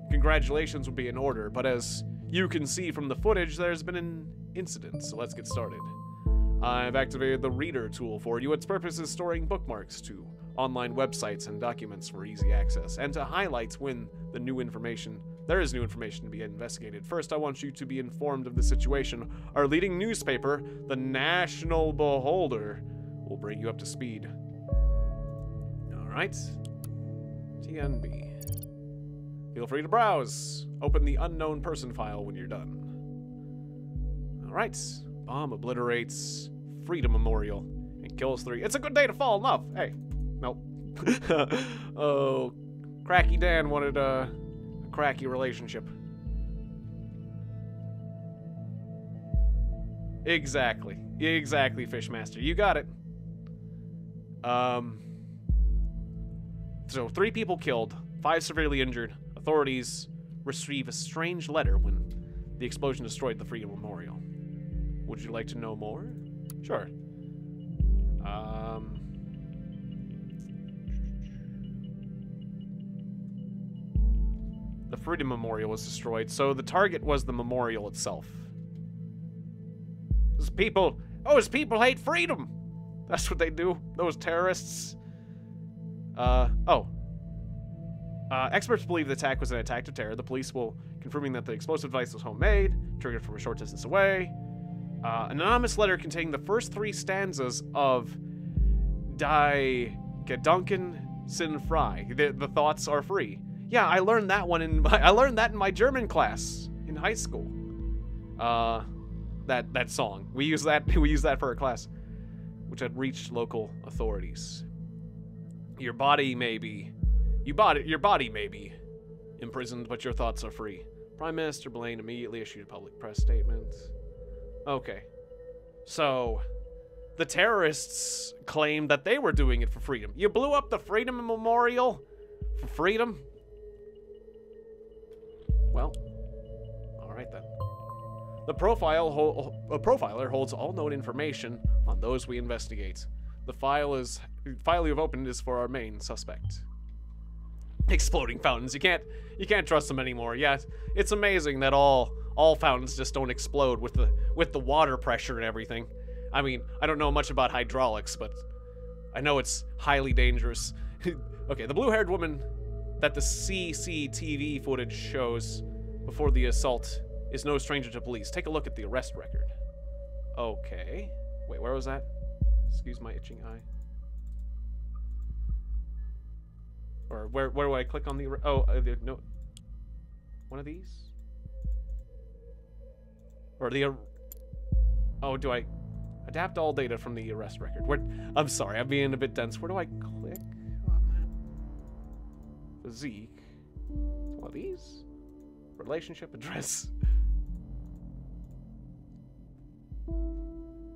congratulations would be in order, but as you can see from the footage, there's been an incident, so let's get started. I've activated the Reader tool for you. Its purpose is storing bookmarks to online websites and documents for easy access, and to highlight when there is new information to be investigated. First, I want you to be informed of the situation. Our leading newspaper, the National Beholder, will bring you up to speed. Alright. TNB. Feel free to browse. Open the unknown person file when you're done. Alright. Bomb obliterates Freedom Memorial and kills 3. It's a good day to fall in love. Hey. Nope. Oh. Cracky Dan wanted a cracky relationship. Exactly. Exactly, Fishmaster. You got it. So 3 people killed, 5 severely injured. Authorities receive a strange letter when the explosion destroyed the Freedom Memorial. Would you like to know more? Sure. The Freedom Memorial was destroyed, so the target was the memorial itself. Those people hate freedom! That's what they do, those terrorists. Experts believe the attack was an attack of terror. The police will confirming that the explosive device was homemade, triggered from a short distance away. An anonymous letter containing the first 3 stanzas of Die Gedanken sind frei. The thoughts are free. Yeah, I learned that one in my German class in high school. That song. We use that for our class, which had reached local authorities. Your body may be imprisoned, but your thoughts are free. Prime Minister Blaine immediately issued a public press statement. Okay. So, the terrorists claimed that they were doing it for freedom. You blew up the Freedom Memorial for freedom? Well, all right then. The profiler holds all known information on those we investigate. The file you've opened is for our main suspect. Exploding fountains. You can't trust them anymore. Yeah, it's amazing that all fountains just don't explode with the water pressure and everything. I mean, I don't know much about hydraulics, but I know it's highly dangerous. Okay, the blue-haired woman that the CCTV footage shows before the assault is no stranger to police. Take a look at the arrest record. Okay. Wait, where was that? Excuse my itching eye. Or where do I click on the... no. One of these? Or the... Oh, do I... Adapt all data from the arrest record. Where... I'm sorry, I'm being a bit dense. Where do I click on that? Physique. One of these? Relationship address.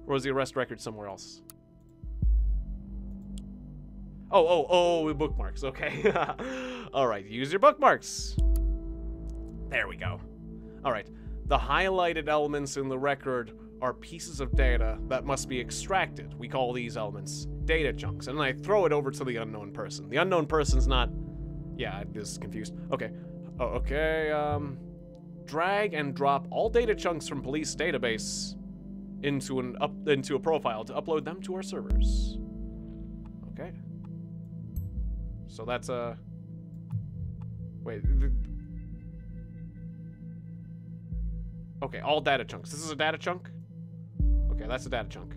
Or is the arrest record somewhere else? Oh, bookmarks. Okay. All right, use your bookmarks. There we go. All right. The highlighted elements in the record are pieces of data that must be extracted. We call these elements data chunks, and I throw it over to the unknown person. The unknown person's not... Yeah, I'm just confused. Okay. Oh, okay, drag and drop all data chunks from police database into a profile to upload them to our servers. Okay. So that's a... Wait. Okay, all data chunks. This is a data chunk? Okay, that's a data chunk.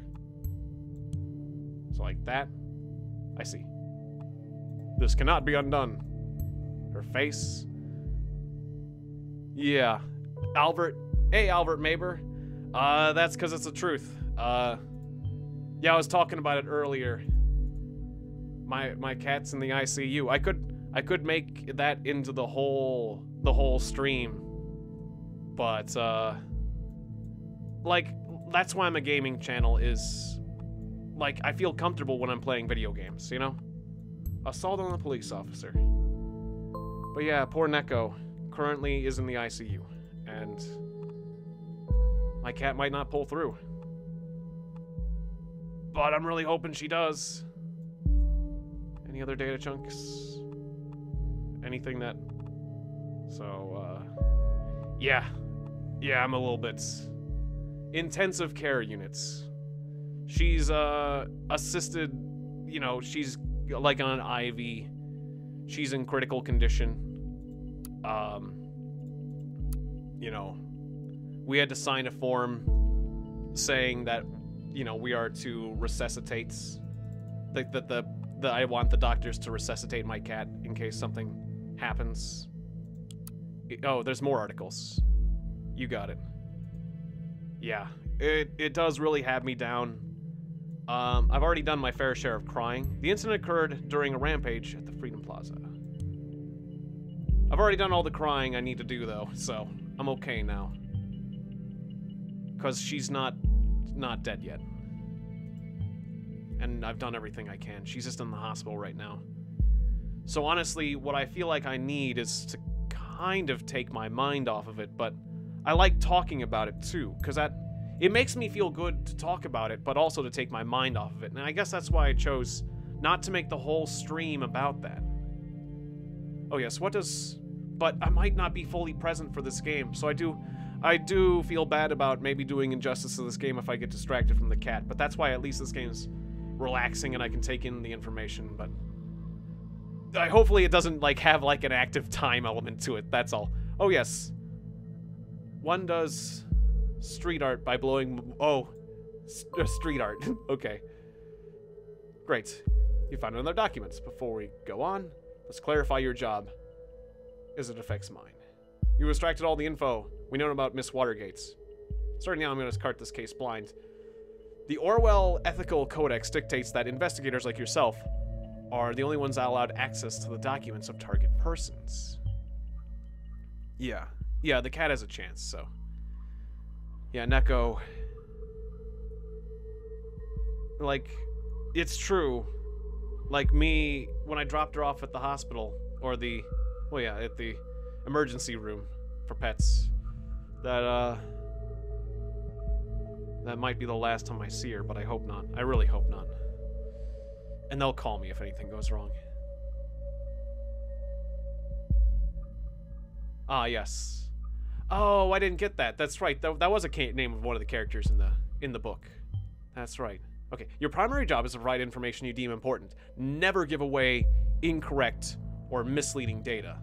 So like that. I see. This cannot be undone. Her face. Yeah. Albert. Hey, Albert Maber. That's because it's the truth. Yeah, I was talking about it earlier. My cat's in the ICU. I could make that into the whole stream. But like, that's why I'm a gaming channel, is like, I feel comfortable when I'm playing video games, you know? Assault on a police officer. But yeah, poor Neko currently is in the ICU, and my cat might not pull through. But I'm really hoping she does. Any other data chunks? Anything that... So, yeah. Yeah, I'm a little bit... Intensive care units. She's, assisted... You know, she's, like, on an IV. She's in critical condition. You know, we had to sign a form saying that, you know, we are to resuscitate... I want the doctors to resuscitate my cat in case something happens. Oh, there's more articles. You got it. Yeah, it does really have me down. I've already done my fair share of crying. The incident occurred during a rampage at the Freedom Plaza. I've already done all the crying I need to do, though, so I'm okay now. Because she's not dead yet. And I've done everything I can. She's just in the hospital right now. So honestly, what I feel like I need is to kind of take my mind off of it, but I like talking about it too, because it makes me feel good to talk about it, but also to take my mind off of it. And I guess that's why I chose not to make the whole stream about that. Oh yes, but I might not be fully present for this game, so I do feel bad about maybe doing injustice to this game if I get distracted from the cat, but that's why at least this game's relaxing and I can take in the information, but hopefully it doesn't like have like an active time element to it, that's all. Oh yes. One does street art by blowing... Oh. Street art. Okay. Great. You found another documents. Before we go on, let's clarify your job, as it affects mine. You extracted all the info we know about Miss Watergate's. Starting now, I'm going to cart this case blind. The Orwell Ethical Codex dictates that investigators like yourself are the only ones allowed access to the documents of target persons. Yeah. Yeah, the cat has a chance, so... Yeah, Neko... Like, it's true. Like me, when I dropped her off at the hospital, or the... Well, yeah, at the emergency room for pets. That might be the last time I see her, but I hope not. I really hope not. And they'll call me if anything goes wrong. Ah, yes. Oh, I didn't get that. That's right. That was a name of one of the characters in the book. That's right. Okay, your primary job is to provide information you deem important. Never give away incorrect or misleading data.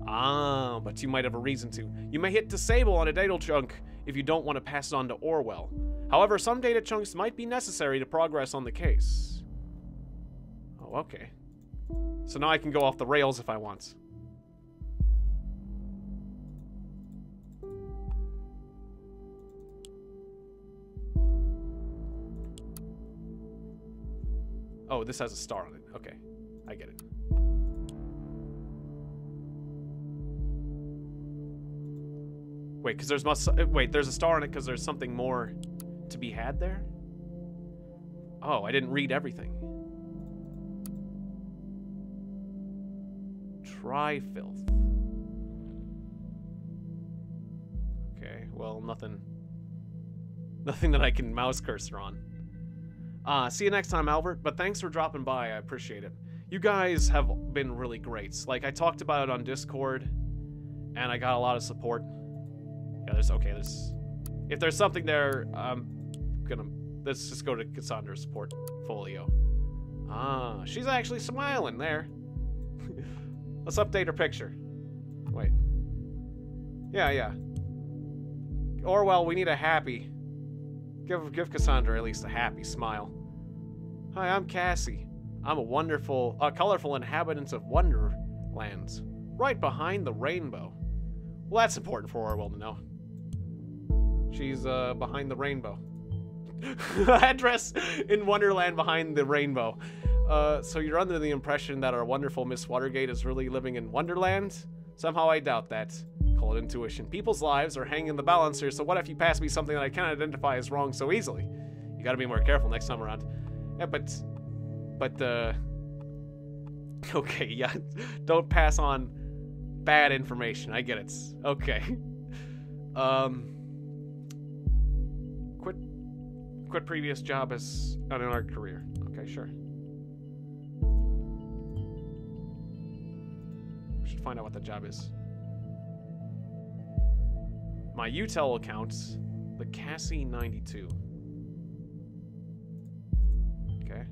Ah, but you might have a reason to. You may hit disable on a data chunk if you don't want to pass it on to Orwell. However, some data chunks might be necessary to progress on the case. Oh, okay. So now I can go off the rails if I want. Oh, this has a star on it. Okay, I get it. Wait, because there's a star on it because there's something more to be had there? Oh, I didn't read everything. Tri-filth. Okay, well, nothing that I can mouse cursor on. See you next time, Albert, but thanks for dropping by, I appreciate it. You guys have been really great. Like, I talked about it on Discord, and I got a lot of support. Yeah, if there's something there, let's just go to Cassandra's portfolio. Ah, she's actually smiling there. Let's update her picture. Wait. Yeah. Orwell, we need a happy. Give Cassandra at least a happy smile. Hi, I'm Cassie. I'm a wonderful, colorful inhabitant of Wonderlands, right behind the rainbow. Well, that's important for Orwell to know. She's behind the rainbow. Address in Wonderland behind the rainbow. So you're under the impression that our wonderful Miss Watergate is really living in Wonderland? Somehow I doubt that. Call it intuition. People's lives are hanging in the balance here, so what if you pass me something that I can't identify as wrong so easily? You gotta be more careful next time around. Yeah, but okay, yeah, don't pass on bad information. I get it. Okay. Quit previous job as an art career. Okay, sure. We should find out what that job is. My Utel account, the Cassie92. Okay.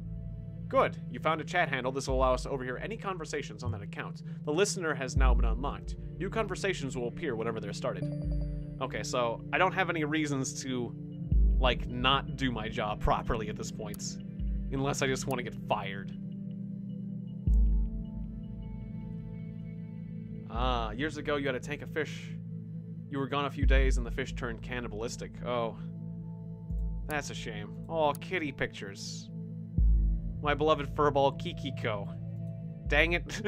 Good. You found a chat handle. This will allow us to overhear any conversations on that account. The listener has now been unlocked. New conversations will appear whenever they're started. Okay, so I don't have any reasons to, like, not do my job properly at this point. Unless I just want to get fired. Ah, years ago you had a tank of fish. You were gone a few days and the fish turned cannibalistic. Oh. That's a shame. Oh, kitty pictures. My beloved furball Kikiko. Dang it.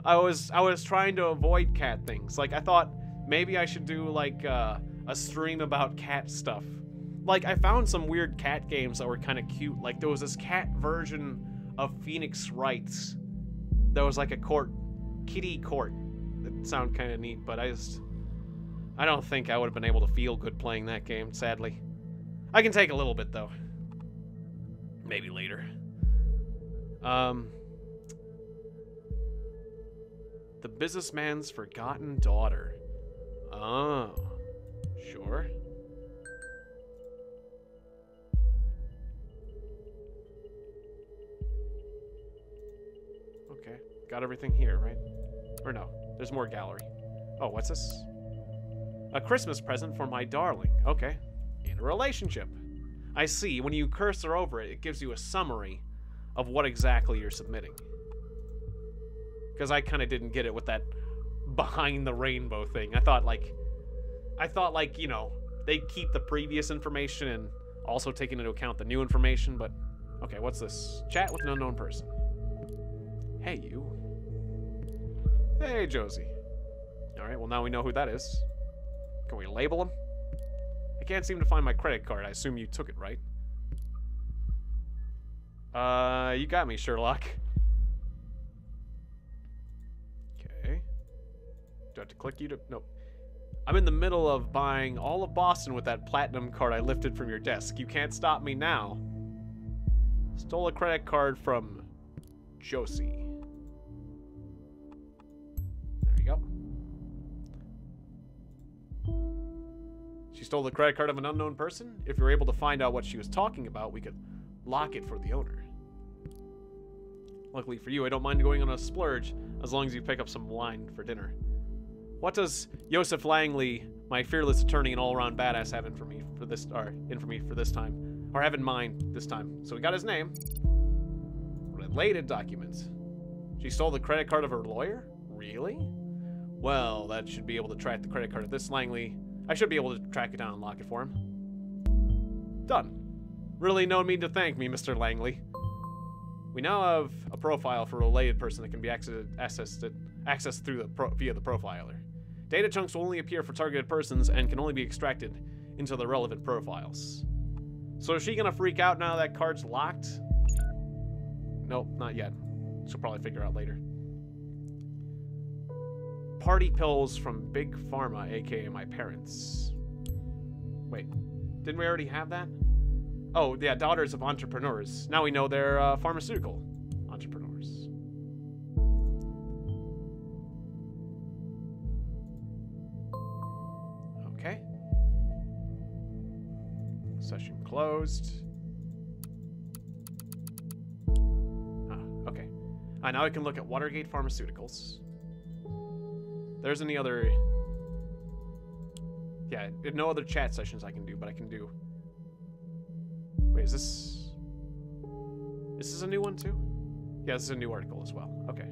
I was trying to avoid cat things. Like, I thought maybe I should do, like, a stream about cat stuff. Like, I found some weird cat games that were kind of cute. Like, there was this cat version of Phoenix Wright. There was, like, a kitty court. sound kind of neat, but I don't think I would have been able to feel good playing that game, sadly. I can take a little bit, though. Maybe later. The businessman's forgotten daughter. Oh, sure. Okay, got everything here, right? Or no, there's more gallery. Oh, what's this? A Christmas present for my darling. Okay, in a relationship. I see, when you cursor over it, it gives you a summary of what exactly you're submitting. Because I kind of didn't get it with that behind the rainbow thing. I thought like, you know, they keep the previous information and also taking into account the new information, but okay, what's this? Chat with an unknown person. Hey, you. Hey, Josie. All right, well, now we know who that is. Can we label him? I can't seem to find my credit card. I assume you took it, right? You got me, Sherlock. Okay. Do I have to click you to... Nope. I'm in the middle of buying all of Boston with that platinum card I lifted from your desk. You can't stop me now. Stole a credit card from Josie. There you go. She stole the credit card of an unknown person? If you're able to find out what she was talking about, we could lock it for the owner. Luckily for you, I don't mind going on a splurge as long as you pick up some wine for dinner. What does Joseph Langley, my fearless attorney and all-around badass, have in for me for this time? Or have in mind this time? So we got his name. Related documents. She stole the credit card of her lawyer? Really? Well, that should be able to track the credit card of this Langley. I should be able to track it down and lock it for him. Done. Really no need to thank me, Mr. Langley. We now have a profile for a related person that can be accessed through via the profiler. Data chunks will only appear for targeted persons and can only be extracted into the relevant profiles. So is she gonna freak out now that card's locked? Nope, not yet. She'll probably figure out later. Party pills from Big Pharma, aka my parents. Wait, didn't we already have that? Oh, yeah, daughters of entrepreneurs. Now we know they're pharmaceutical entrepreneurs. Okay. Session closed. Okay. Now I can look at Watergate Pharmaceuticals. There's any other... Yeah, no other chat sessions I can do, but I can do... Wait, is this a new one too? Yeah, this is a new article as well. Okay.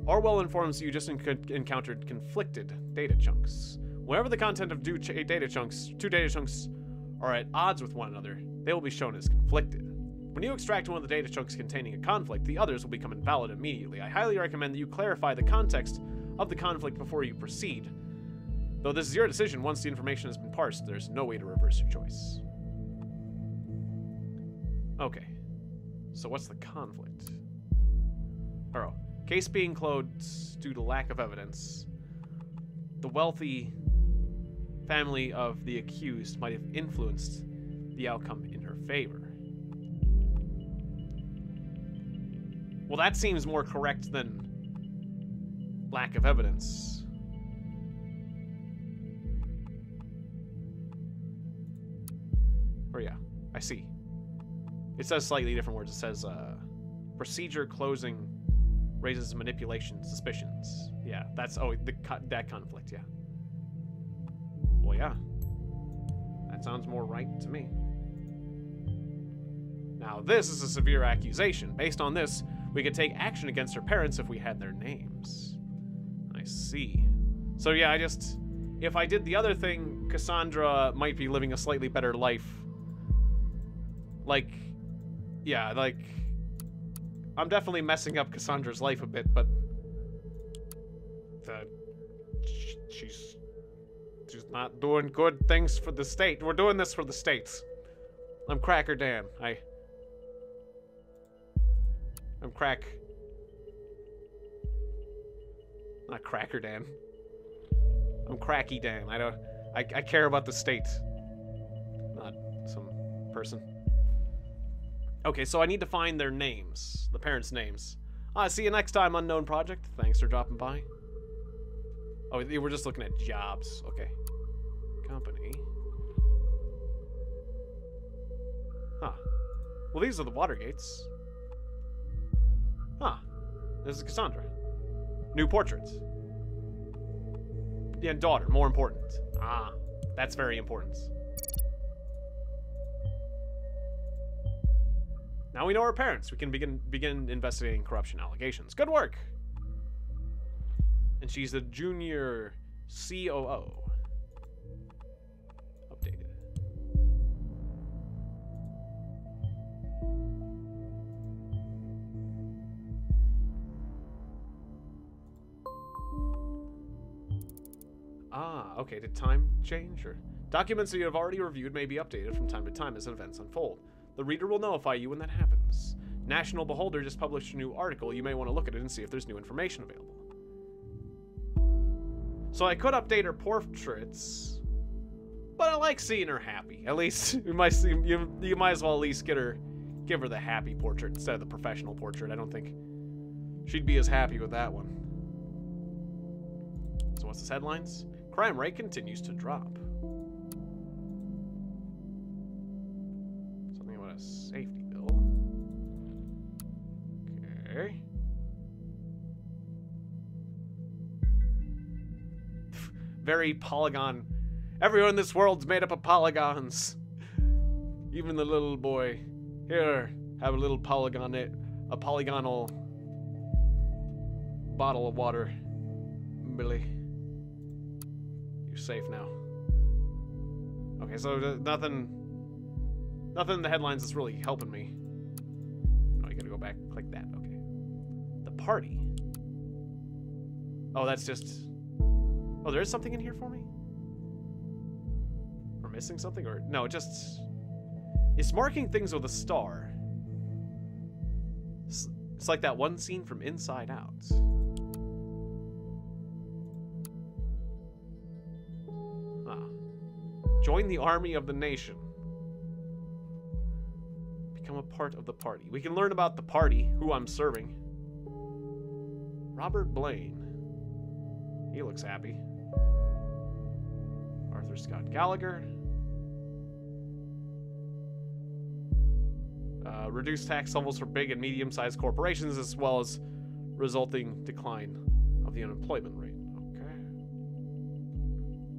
Orwell informs you just encountered conflicted data chunks. Whenever the content of two data chunks are at odds with one another, they will be shown as conflicted. When you extract one of the data chunks containing a conflict, the others will become invalid immediately. I highly recommend that you clarify the context of the conflict before you proceed. Though this is your decision, once the information has been parsed, there's no way to reverse your choice. Okay. So what's the conflict? Oh, case being closed due to lack of evidence. The wealthy family of the accused might have influenced the outcome in her favor. Well, that seems more correct than lack of evidence. Or yeah, I see. It says slightly different words. It says, procedure closing raises manipulation suspicions. Yeah, that's, oh, that conflict, yeah. Well, yeah. That sounds more right to me. Now, this is a severe accusation. Based on this, we could take action against her parents if we had their names. I see. So yeah, if I did the other thing, Cassandra might be living a slightly better life. Like, yeah, like, I'm definitely messing up Cassandra's life a bit, but she's not doing good things for the state. We're doing this for the states. I'm Cracker Dan. I'm Crack Not Cracker Dan. I'm Cracky Dan. I care about the state. Not some person. Okay, so I need to find their names. The parents' names. See you next time, Unknown Project. Thanks for dropping by. Oh, we're just looking at jobs. Okay. Company. Huh. Well, these are the water gates. Huh. This is Cassandra. New portraits. Yeah, daughter. More important. Ah, that's very important. Now we know our parents. We can begin investigating corruption allegations. Good work. And she's the junior COO. Updated. Ah, okay. Did time change? Or documents that you have already reviewed may be updated from time to time as events unfold. The reader will notify you when that happens. National Beholder just published a new article. You may want to look at it and see if there's new information available. So I could update her portraits, but I like seeing her happy. At least you might as well at least give her the happy portrait instead of the professional portrait. I don't think she'd be as happy with that one. So what's this headlines? Crime rate continues to drop. Something about a safety bill. Okay. Very polygon. Everyone in this world's made up of polygons. Even the little boy. Here, have a little a polygonal bottle of water. Billy. You're safe now. Okay, so nothing in the headlines is really helping me. Oh, you gotta go back, click that, okay. The party. Oh, that's just... Oh, there is something in here for me? We're missing something? Or no, it's marking things with a star. It's like that one scene from Inside Out. Join the army of the nation. Become a part of the party. We can learn about the party, who I'm serving. Robert Blaine. He looks happy. Arthur Scott Gallagher. Reduce tax levels for big and medium-sized corporations, as well as resulting decline of the unemployment rate. Okay.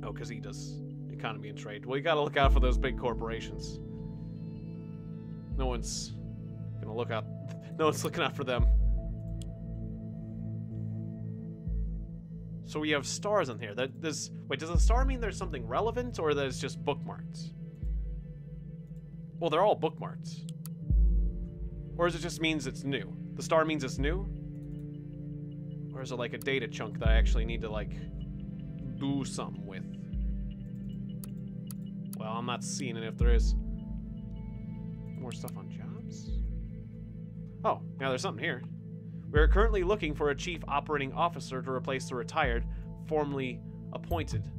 Oh, because he does economy and trade. Well, you gotta look out for those big corporations. No one's gonna look out. No one's looking out for them. So we have stars on here. Wait, does a star mean there's something relevant, or that it's just bookmarks? Well, they're all bookmarks. Or does it just means it's new? The star means it's new? Or is it like a data chunk that I actually need to, like, do something with? Well, I'm not seeing it if there is. More stuff on jobs? Oh, now there's something here. We are currently looking for a chief operating officer to replace the retired, formerly appointed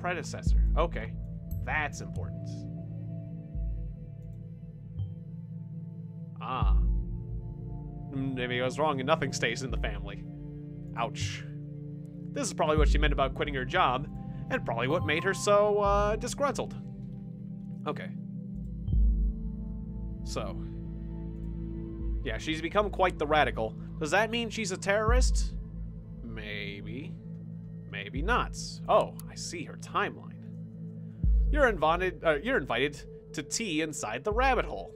predecessor. Okay, that's important. Ah. Maybe I was wrong and nothing stays in the family. Ouch. This is probably what she meant about quitting her job, and probably what made her so, disgruntled. Okay. So. Yeah, she's become quite the radical. Does that mean she's a terrorist? Maybe. Maybe not. Oh, I see her timeline. You're invited to tea inside the rabbit hole.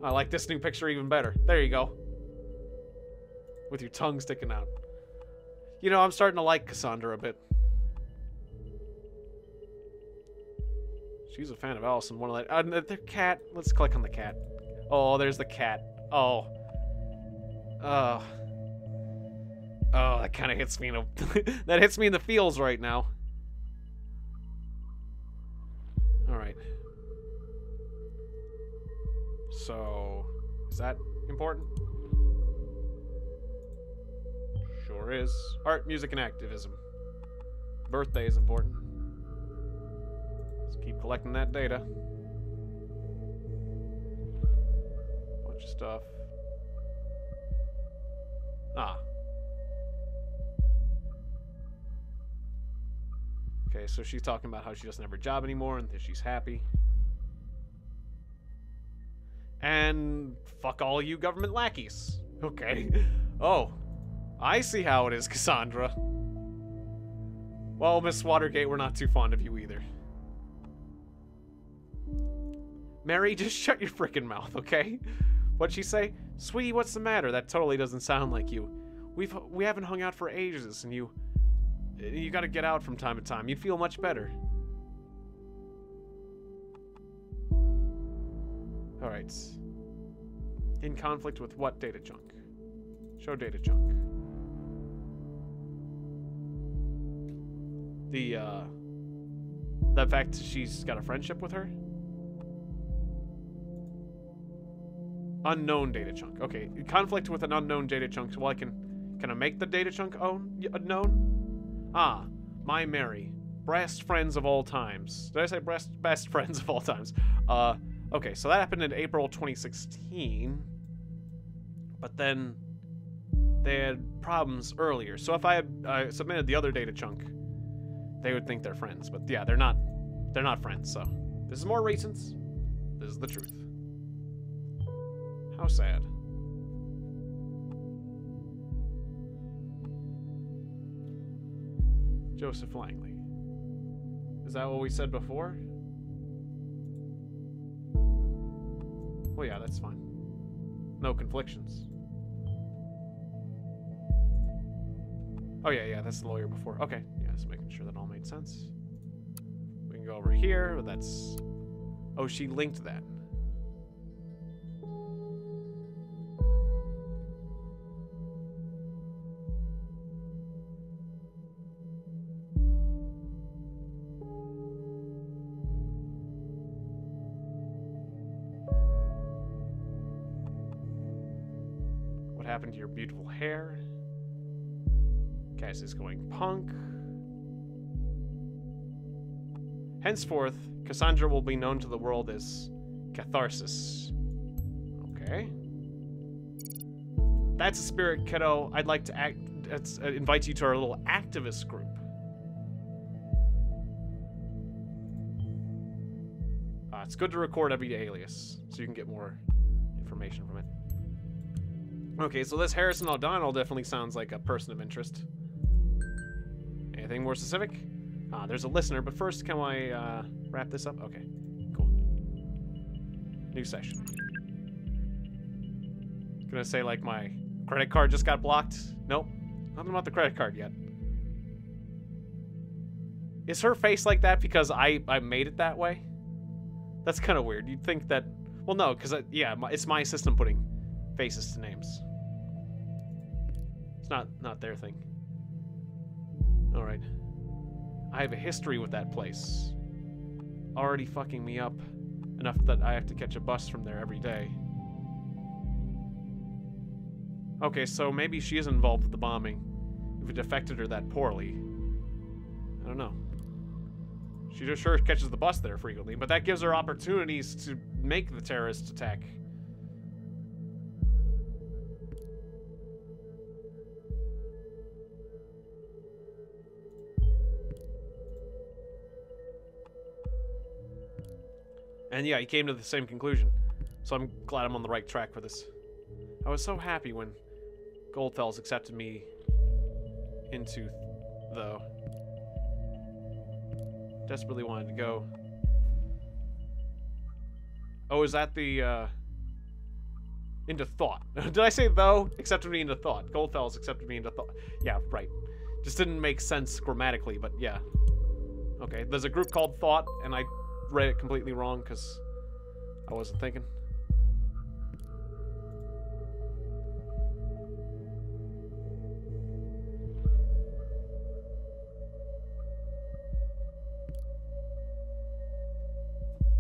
I like this new picture even better. There you go. With your tongue sticking out. You know, I'm starting to like Cassandra a bit. She's a fan of Allison. One of that. Their cat. Let's click on the cat. Oh, there's the cat. Oh. Oh. Oh, that kind of hits me in that hits me in the feels right now. Alright. So, is that important? Sure. Sure is. Art, music, and activism. Birthday is important. Let's keep collecting that data. Bunch of stuff. Ah. Okay, so she's talking about how she doesn't have her job anymore and that she's happy. And fuck all you government lackeys. Okay. Oh. I see how it is, Cassandra. Well, Miss Watergate, we're not too fond of you either. Mary, just shut your frickin' mouth, okay? What'd she say? Sweetie, what's the matter? That totally doesn't sound like you. We haven't hung out for ages, and you gotta get out from time to time. You'd feel much better. Alright. In conflict with what data chunk? Show data chunk. The fact she's got a friendship with her? Unknown data chunk. Okay, conflict with an unknown data chunk. So, well, can I make the data chunk unknown? Ah, my Mary. Best friends of all times. Did I say best friends of all times? Okay, so that happened in April 2016. But then they had problems earlier. So if I had submitted the other data chunk, they would think they're friends. But yeah, they're not friends, so this is more recent. This is the truth. How sad. Joseph Langley. Is that what we said before? Well, yeah, that's fine. No conflictions. Oh, yeah, that's the lawyer before. Okay, yeah, just making sure that all made sense. We can go over here, but that's... Oh, she linked that. Happened to your beautiful hair? Cass is going punk. Henceforth, Cassandra will be known to the world as Catharsis. Okay. That's a spirit, kiddo. I'd like to invite you to our little activist group. It's good to record every alias so you can get more information from it. Okay, so this Harrison O'Donnell definitely sounds like a person of interest. Anything more specific? There's a listener, but first, can I wrap this up? Okay, cool. New session. Gonna say, like, my credit card just got blocked? Nope. Nothing about the credit card yet. Is her face like that because I made it that way? That's kind of weird. You'd think that... Well, no, because, yeah, it's my system putting faces to names. It's not their thing. Alright. I have a history with that place. Already fucking me up enough that I have to catch a bus from there every day. Okay, so maybe she is involved with the bombing. If it affected her that poorly. I don't know. She just sure catches the bus there frequently, but that gives her opportunities to make the terrorist attack. And yeah, he came to the same conclusion. So I'm glad I'm on the right track for this. I was so happy when Goldfels accepted me into, though. Desperately wanted to go. Oh, is that the, into thought? Did I say though? Accepted me into thought. Goldfels accepted me into thought. Yeah, right. Just didn't make sense grammatically, but yeah. Okay, there's a group called Thought, and I read it completely wrong because I wasn't thinking.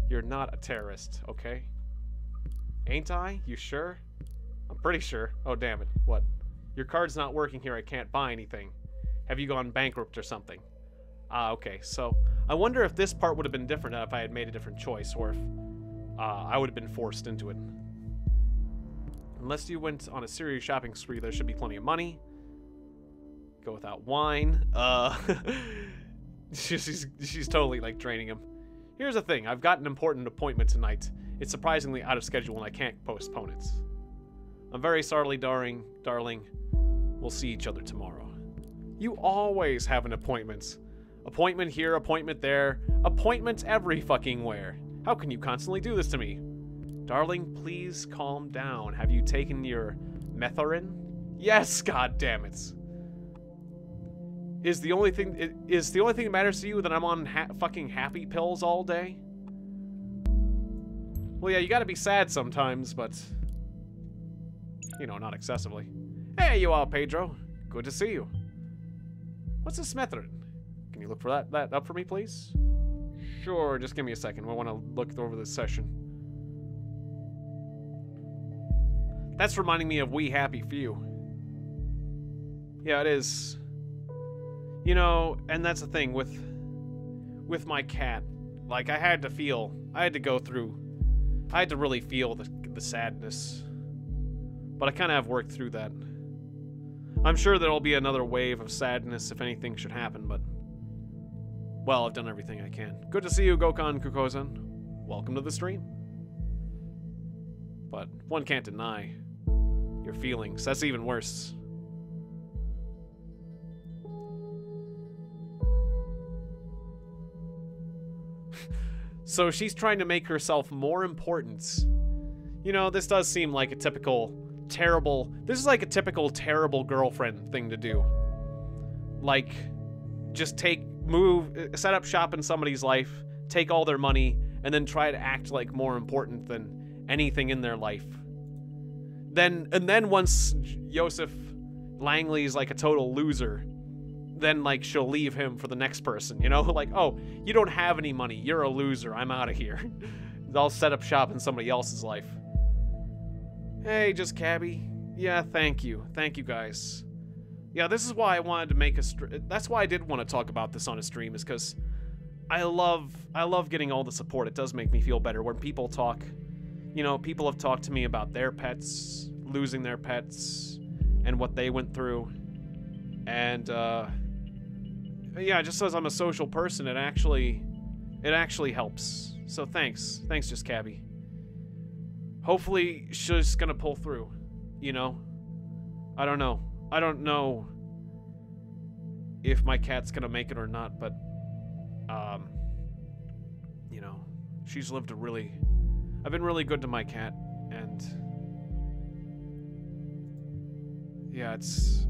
You're not a terrorist, okay? Ain't I? You sure? I'm pretty sure. Oh, damn it. What? Your card's not working here. I can't buy anything. Have you gone bankrupt or something? Ah, okay. So I wonder if this part would have been different if I had made a different choice, or if I would have been forced into it. Unless you went on a serious shopping spree, there should be plenty of money. Go without wine. She's totally like draining him. Here's the thing. I've got an important appointment tonight. It's surprisingly out of schedule and I can't postpone it. I'm very sorry, darling. We'll see each other tomorrow. You always have an appointment. Appointment here, appointment there. Appointments every fucking where. How can you constantly do this to me? Darling, please calm down. Have you taken your methorin? Yes, god damn it. Is the only thing that matters to you that I'm on fucking happy pills all day? Well, yeah, you gotta be sad sometimes, but you know, not excessively. Hey, you all, Pedro. Good to see you. What's this methorin? Can you look for that up for me, please? Sure, just give me a second. I want to look over this session. That's reminding me of We Happy Few. Yeah, it is. You know, and that's the thing with my cat. Like, I had to really feel the sadness. But I kind of have worked through that. I'm sure there'll be another wave of sadness if anything should happen, but... well, I've done everything I can. Good to see you, Gokon Kukozan. Welcome to the stream. But one can't deny your feelings. That's even worse. So she's trying to make herself more important. You know, this does seem like a typical terrible... this is like a typical terrible girlfriend thing to do. Like, just set up shop in somebody's life, take all their money, and then try to act like more important than anything in their life. And then once Joseph Langley's like a total loser, then like she'll leave him for the next person, you know? Like, oh, you don't have any money, you're a loser, I'm out of here. I'll set up shop in somebody else's life. Hey, just Cabby. Yeah, thank you guys. Yeah, this is why I wanted to make a that's why I did want to talk about this on a stream, is because I love getting all the support. It does make me feel better when people talk. You know, people have talked to me about their pets, losing their pets, and what they went through. And yeah, just as I'm a social person, it actually helps. So thanks, just Cabby. Hopefully she's gonna pull through, you know? I don't know if my cat's gonna make it or not, but, you know, she's lived I've been really good to my cat, and, yeah, it's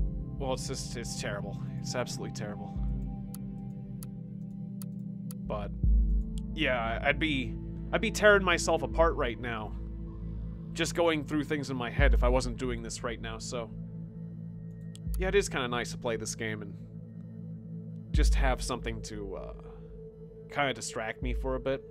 terrible. It's absolutely terrible. But, yeah, I'd be tearing myself apart right now, just going through things in my head if I wasn't doing this right now, so... yeah, it is kind of nice to play this game and just have something to kind of distract me for a bit.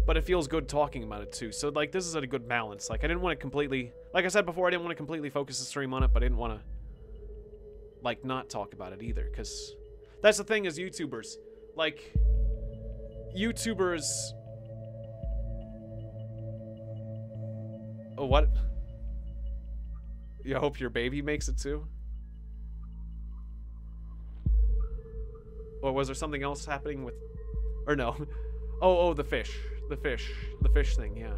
But it feels good talking about it too. So like, this is at a good balance. Like, I didn't want to completely, like I said before, I didn't want to completely focus the stream on it, but I didn't want to like not talk about it either, because that's the thing as YouTubers. Like, YouTubers... oh, what? You hope your baby makes it too? Or was there something else happening with... or no. Oh, the fish. The fish thing, yeah.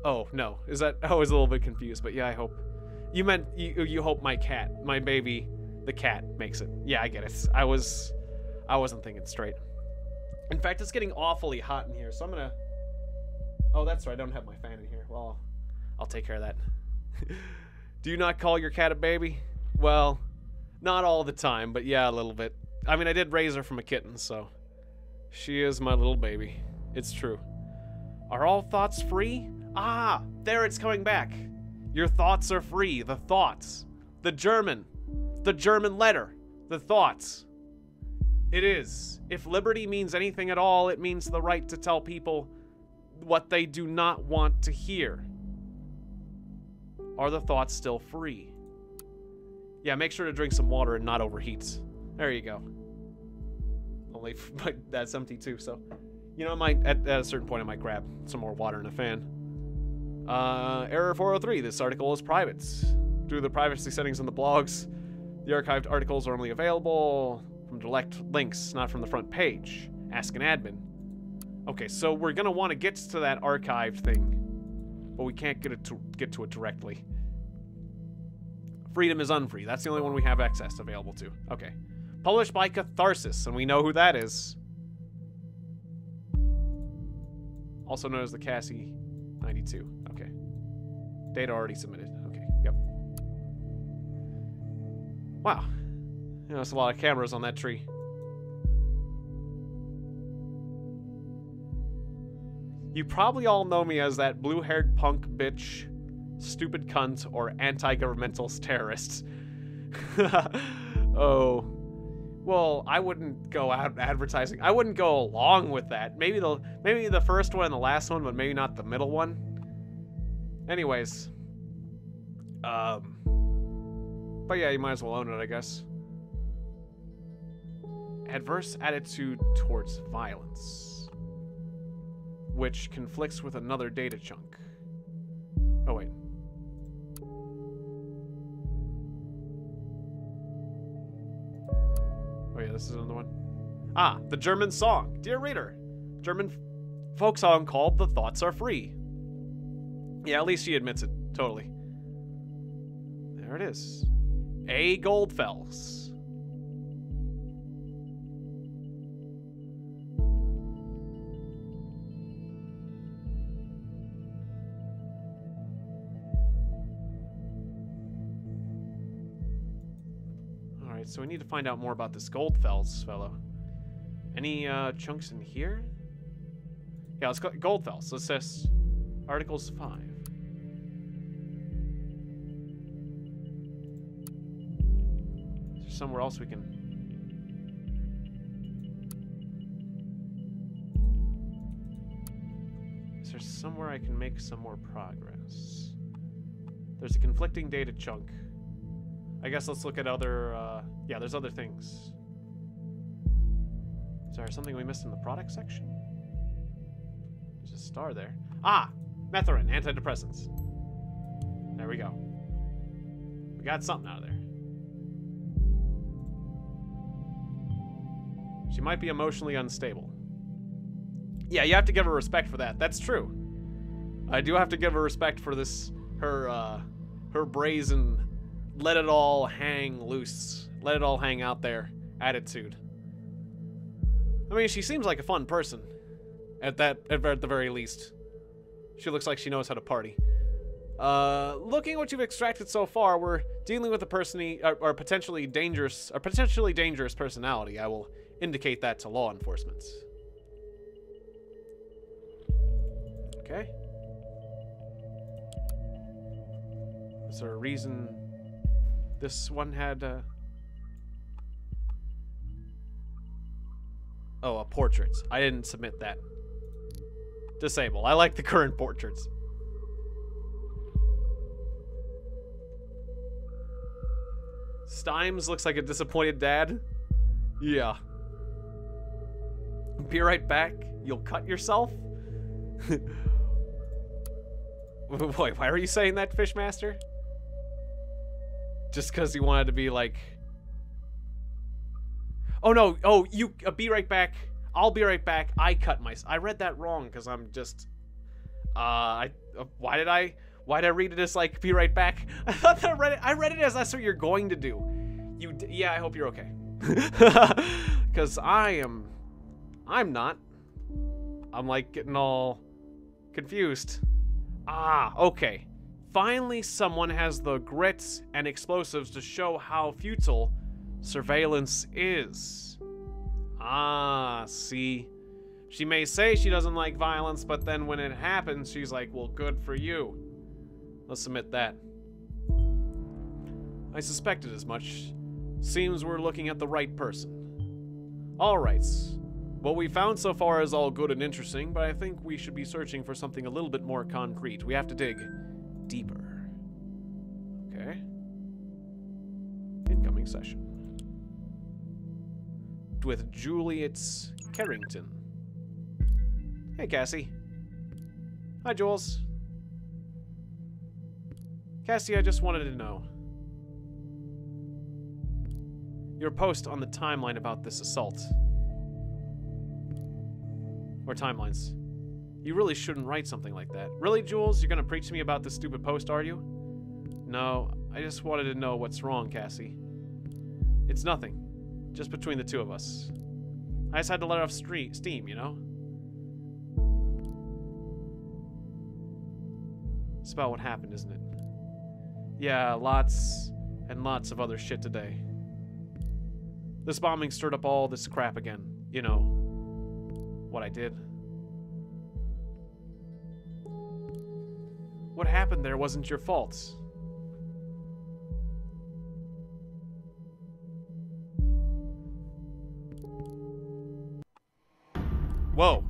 Oh, no. Is that... I was a little bit confused, but yeah, I hope... you meant you hope my baby, the cat, makes it. Yeah, I get it. I wasn't thinking straight. In fact, it's getting awfully hot in here, so I'm gonna... oh, that's right, I don't have my fan in here. Well, I'll take care of that. Do you not call your cat a baby? Well, not all the time, but yeah, a little bit. I mean, I did raise her from a kitten, so... she is my little baby. It's true. Are all thoughts free? Ah, there it's coming back. Your thoughts are free. The thoughts. The German letter. The thoughts. It is. If liberty means anything at all, it means the right to tell people what they do not want to hear. Are the thoughts still free? Yeah, make sure to drink some water and not overheat. There you go. Only, but that's empty too, so. You know, at a certain point I might grab some more water and a fan. Error 403, this article is private. Due to the privacy settings on the blogs, the archived articles are only available from direct links, not from the front page. Ask an admin. Okay, so we're gonna want to get to that archived thing, but we can't get to it directly. Freedom is unfree. That's the only one we have access available to. Okay. Published by Catharsis, and we know who that is. Also known as the Cassie 92. Okay. Data already submitted. Okay. Yep. Wow. You know, that's a lot of cameras on that tree. You probably all know me as that blue-haired punk bitch, stupid cunt, or anti-governmentalist terrorist. Oh. Well, I wouldn't go out advertising. I wouldn't go along with that. Maybe the first one and the last one, but maybe not the middle one. Anyways. But yeah, you might as well own it, I guess. Adverse attitude towards violence, which conflicts with another data chunk. Oh, wait. Oh yeah, this is another one. Ah, the German song. Dear reader, German folk song called The Thoughts Are Free. Yeah, at least she admits it. Totally. There it is. A. Goldfels. Alright, so we need to find out more about this Goldfels fellow. Any chunks in here? Yeah, let's go Goldfels. Let's test Articles 5. Is there somewhere else we can... Is there somewhere I can make some more progress? There's a conflicting data chunk. I guess let's look at other, yeah, there's other things. Is there something we missed in the product section? There's a star there. Ah! Methrin, antidepressants. There we go. We got something out of there. She might be emotionally unstable. Yeah, you have to give her respect for that. That's true. I do have to give her respect for this, her brazen, let it all hang loose, let it all hang out there attitude. I mean, she seems like a fun person, at the very least. She looks like she knows how to party. Looking at what you've extracted so far, we're dealing with a person or potentially dangerous personality. I will indicate that to law enforcement. Okay. Is there a reason this one had Oh, a portrait. I didn't submit that. Disable. I like the current portraits. Stimes looks like a disappointed dad. Yeah. Be right back. You'll cut yourself? Wait, why are you saying that, Fishmaster? Just because you wanted to be like... Oh no, oh, you, be right back. I'll be right back. I cut myself. I read that wrong because I'm just... why did I read it as like, be right back? I thought that I read it as that's what you're going to do. Yeah, I hope you're okay. Because I'm not. I'm like getting all confused. Ah, okay. Finally, someone has the grit and explosives to show how futile surveillance is. Ah, see. She may say she doesn't like violence, but then when it happens, she's like, well, good for you. Let's submit that. I suspected as much. Seems we're looking at the right person. Alright. What we found so far is all good and interesting, but I think we should be searching for something a little bit more concrete. We have to dig deeper. Okay. Incoming session. With Juliet Carrington. Hey, Cassie. Hi, Jules. Cassie, I just wanted to know. Your post on the timeline about this assault. Or timelines. You really shouldn't write something like that. Really, Jules? You're gonna preach to me about this stupid post, are you? No, I just wanted to know what's wrong, Cassie. It's nothing. Just between the two of us. I just had to let off steam, you know? It's about what happened, isn't it? Yeah, lots and lots of other shit today. This bombing stirred up all this crap again. You know, what I did. What happened there wasn't your fault. Whoa.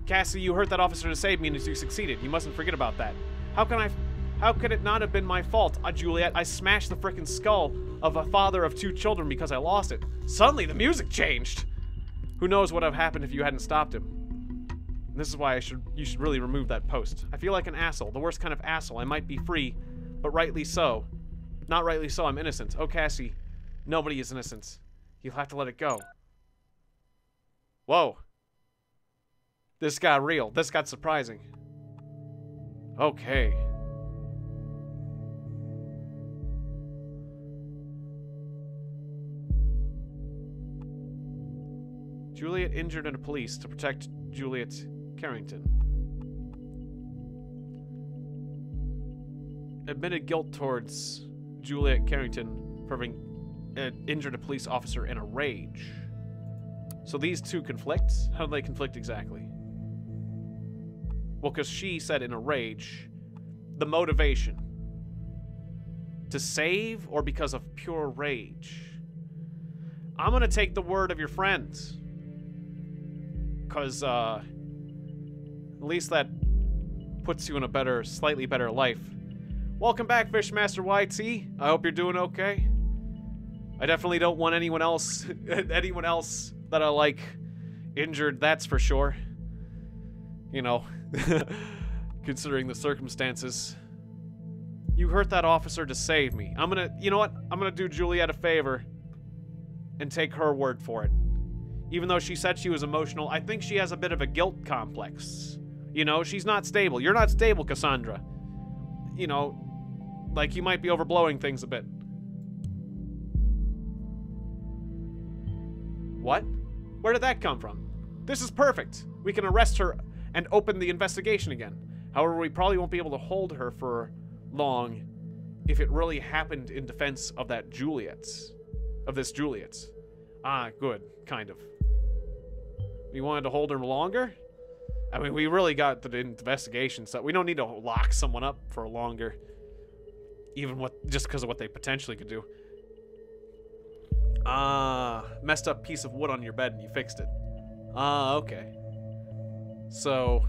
Cassie, you hurt that officer to save me and you succeeded. You mustn't forget about that. How could it not have been my fault, Juliet? I smashed the frickin' skull of a father of 2 children because I lost it. Suddenly, the music changed. Who knows what would have happened if you hadn't stopped him. And this is why you should really remove that post. I feel like an asshole, the worst kind of asshole. I might be free, but rightly so. Not rightly so, I'm innocent. Oh, Cassie, nobody is innocent. You'll have to let it go. Whoa. This got real. This got surprising. Okay. Juliet injured in the police to protect Juliet Carrington. Admitted guilt towards Juliet Carrington for having injured a police officer in a rage. So these two conflict? How do they conflict exactly? Well, because she said in a rage, the motivation. To save or because of pure rage? I'm gonna take the word of your friends. Because, at least that puts you in a better, slightly better life. Welcome back, Fishmaster YT. I hope you're doing okay. I definitely don't want anyone else that I like injured, that's for sure. You know, considering the circumstances. You hurt that officer to save me. You know what? I'm gonna do Juliet a favor and take her word for it. Even though she said she was emotional, I think she has a bit of a guilt complex. You know, she's not stable. You're not stable, Cassandra. You know, like you might be overblowing things a bit. What? Where did that come from? This is perfect. We can arrest her and open the investigation again. However, we probably won't be able to hold her for long if it really happened in defense of that Juliet. Of this Juliet. Ah, good. Kind of. We wanted to hold her longer? I mean, we really got the investigation stuff. We don't need to lock someone up for longer. Even just because of what they potentially could do. Ah, messed up piece of wood on your bed and you fixed it. Ah, okay. So,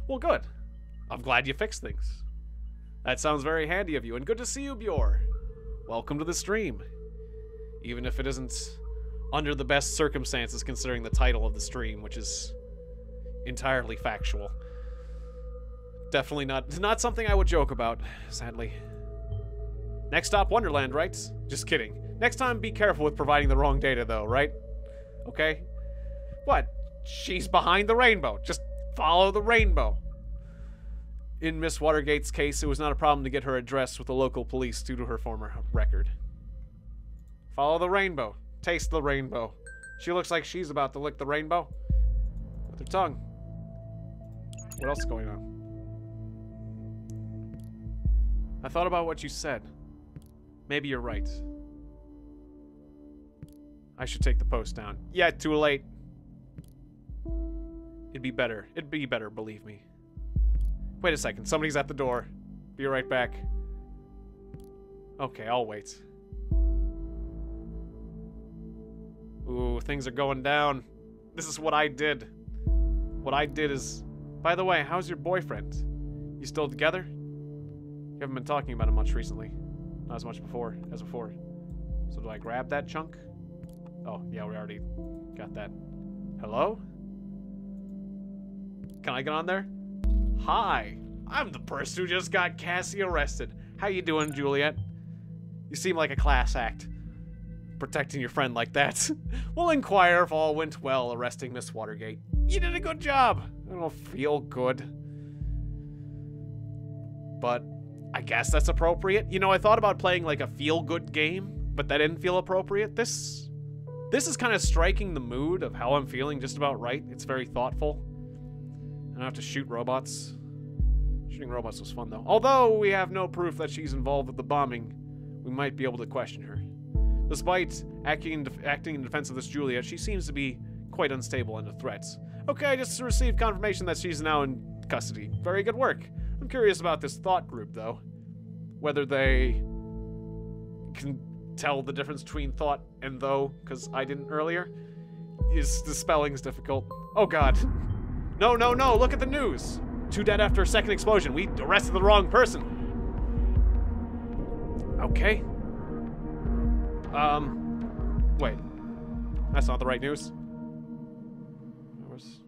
well, good. I'm glad you fixed things. That sounds very handy of you, and good to see you, Bjor. Welcome to the stream. Even if it isn't under the best circumstances considering the title of the stream, which is entirely factual. Definitely not something I would joke about, sadly. Next stop, Wonderland, right? Just kidding. Next time, be careful with providing the wrong data, though, right? Okay? What? She's behind the rainbow. Just follow the rainbow. In Miss Watergate's case, it was not a problem to get her address with the local police due to her former record. Follow the rainbow. Taste the rainbow. She looks like she's about to lick the rainbow with her tongue. What else is going on? I thought about what you said. Maybe you're right. I should take the post down. Yeah, too late. It'd be better. It'd be better, believe me. Wait a second. Somebody's at the door. Be right back. Okay, I'll wait. Ooh, things are going down. This is what I did. What I did is... By the way, how's your boyfriend? You still together? You haven't been talking about him much recently. Not as much as before. So do I grab that chunk? Oh, yeah, we already got that. Hello? Can I get on there? Hi, I'm the person who just got Cassie arrested. How you doing, Juliet? You seem like a class act. Protecting your friend like that. We'll inquire if all went well arresting Miss Watergate. You did a good job. I don't feel good. But I guess that's appropriate. You know, I thought about playing like a feel-good game, but that didn't feel appropriate. This is kind of striking the mood of how I'm feeling just about right. It's very thoughtful. I don't have to shoot robots. Shooting robots was fun, though. Although we have no proof that she's involved with the bombing, we might be able to question her. Despite acting in defense of this Juliet, she seems to be quite unstable under threats. Okay, I just received confirmation that she's now in custody. Very good work. I'm curious about this thought group, though. Whether they can tell the difference between thought and though, because I didn't earlier. The spelling's difficult. Oh, God. No, no, no, look at the news. 2 dead after a second explosion. We arrested the wrong person. Okay. Wait. That's not the right news. Where's...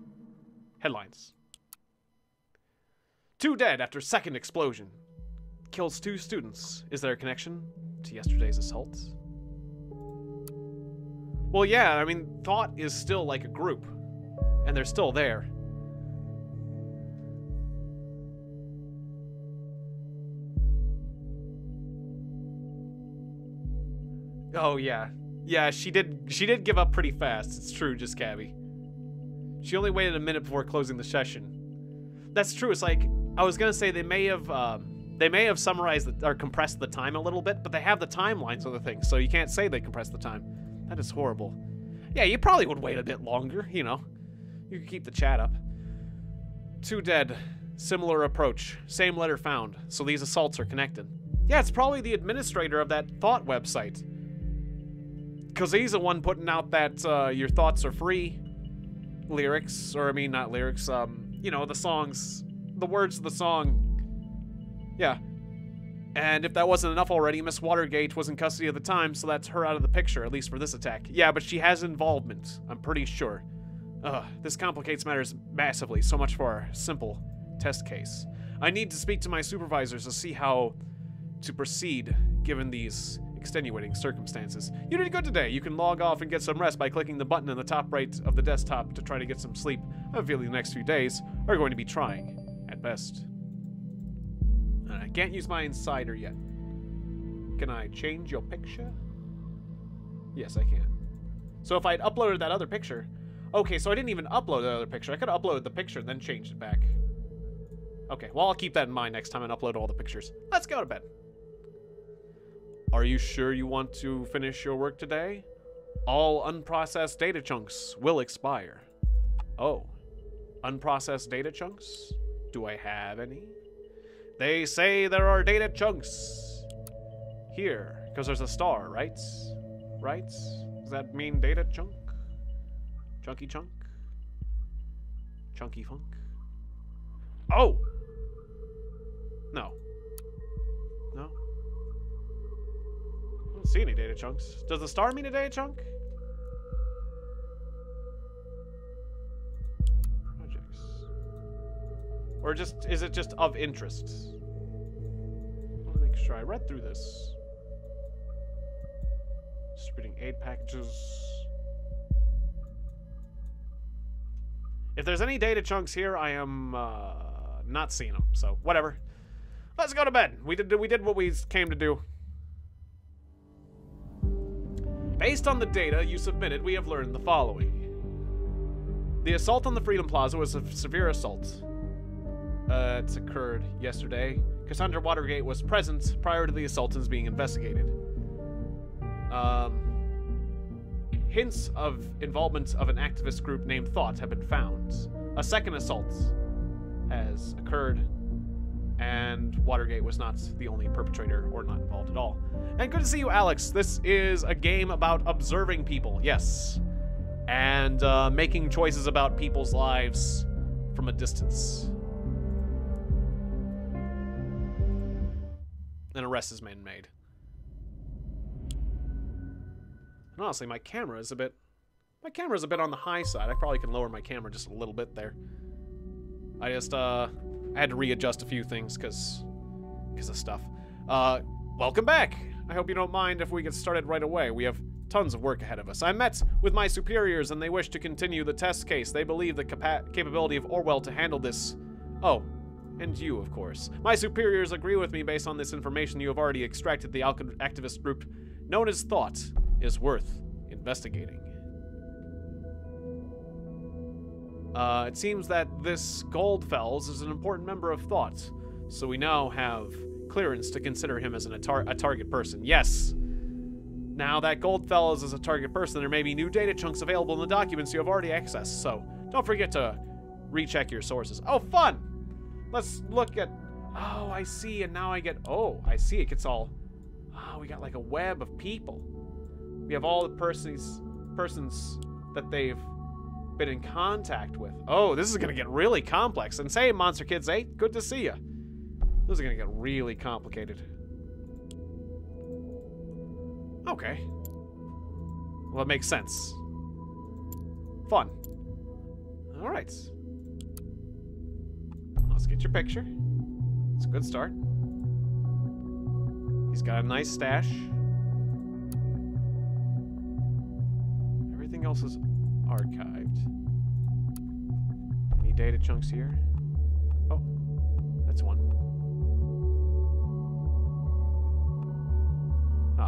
Headlines. 2 dead after second explosion. Kills 2 students. Is there a connection to yesterday's assault? Well, yeah, I mean, thought is still like a group. And they're still there. Oh, yeah. Yeah, she did give up pretty fast. It's true, just Cabby. She only waited a minute before closing the session. That's true. It's like, I was gonna say they may have summarized or compressed the time a little bit, but they have the timelines of the thing, so you can't say they compressed the time. That is horrible. Yeah, you probably would wait a bit longer, you know. You could keep the chat up. 2 dead. Similar approach. Same letter found. So these assaults are connected. Yeah, it's probably the administrator of that thought website. Because he's the one putting out that your thoughts are free lyrics, or I mean not lyrics, you know, the songs, the words of the song. Yeah. And if that wasn't enough already, Miss Watergate was in custody at the time, so that's her out of the picture, at least for this attack. Yeah, but she has involvement, I'm pretty sure. This complicates matters massively, so much for our simple test case. I need to speak to my supervisors to see how to proceed, given these extenuating circumstances. You did good today. You can log off and get some rest by clicking the button in the top right of the desktop to try to get some sleep. I have a feeling the next few days are going to be trying, at best. I can't use my insider yet. Can I change your picture? Yes, I can. So if I'd uploaded that other picture... Okay, so I didn't even upload that other picture. I could have uploaded the picture and then changed it back. Okay, well, I'll keep that in mind next time and upload all the pictures. Let's go to bed. Are you sure you want to finish your work today? All unprocessed data chunks will expire. Oh, unprocessed data chunks? Do I have any? They say there are data chunks here, because there's a star, right? Right? Does that mean data chunk? Chunky chunk? Chunky funk? Oh! No. No? I don't see any data chunks. Does the star mean a data chunk? Projects. Or just, is it just of interest? I want to make sure I read through this. Distributing aid packages. If there's any data chunks here, I am not seeing them. So whatever. Let's go to bed. We did what we came to do. Based on the data you submitted, we have learned the following. The assault on the Freedom Plaza was a severe assault. It's occurred yesterday. Cassandra Watergate was present prior to the assaultants being investigated. Hints of involvement of an activist group named Thought have been found. A second assault has occurred, and Watergate was not the only perpetrator or not involved at all. And good to see you, Alex. This is a game about observing people, yes. and making choices about people's lives from a distance. An arrest has been made. And honestly, my camera is a bit on the high side. I probably can lower my camera just a little bit there. I just I had to readjust a few things because of stuff. Welcome back. I hope you don't mind if we get started right away. We have tons of work ahead of us. I met with my superiors and they wish to continue the test case. They believe the capability of Orwell to handle this. Oh, and you, of course. My superiors agree with me based on this information you have already extracted. The activist group known as Thought is worth investigating. It seems that this Goldfells is an important member of Thought, so we now have clearance to consider him as a target person. Yes. Now that Goldfellas is a target person, there may be new data chunks available in the documents you have already accessed, so don't forget to recheck your sources. Oh, fun! Let's look at... Oh, I see, and now I get... Oh, I see, it gets all... Oh, we got like a web of people. We have all the persons that they've been in contact with. Oh, this is gonna get really complex. And say, Monster Kids 8, good to see ya. This is gonna get really complicated. Okay. Well, it makes sense. Fun. Alright. Let's get your picture. It's a good start. He's got a nice stash. Everything else is archived. Any data chunks here? Oh, that's one.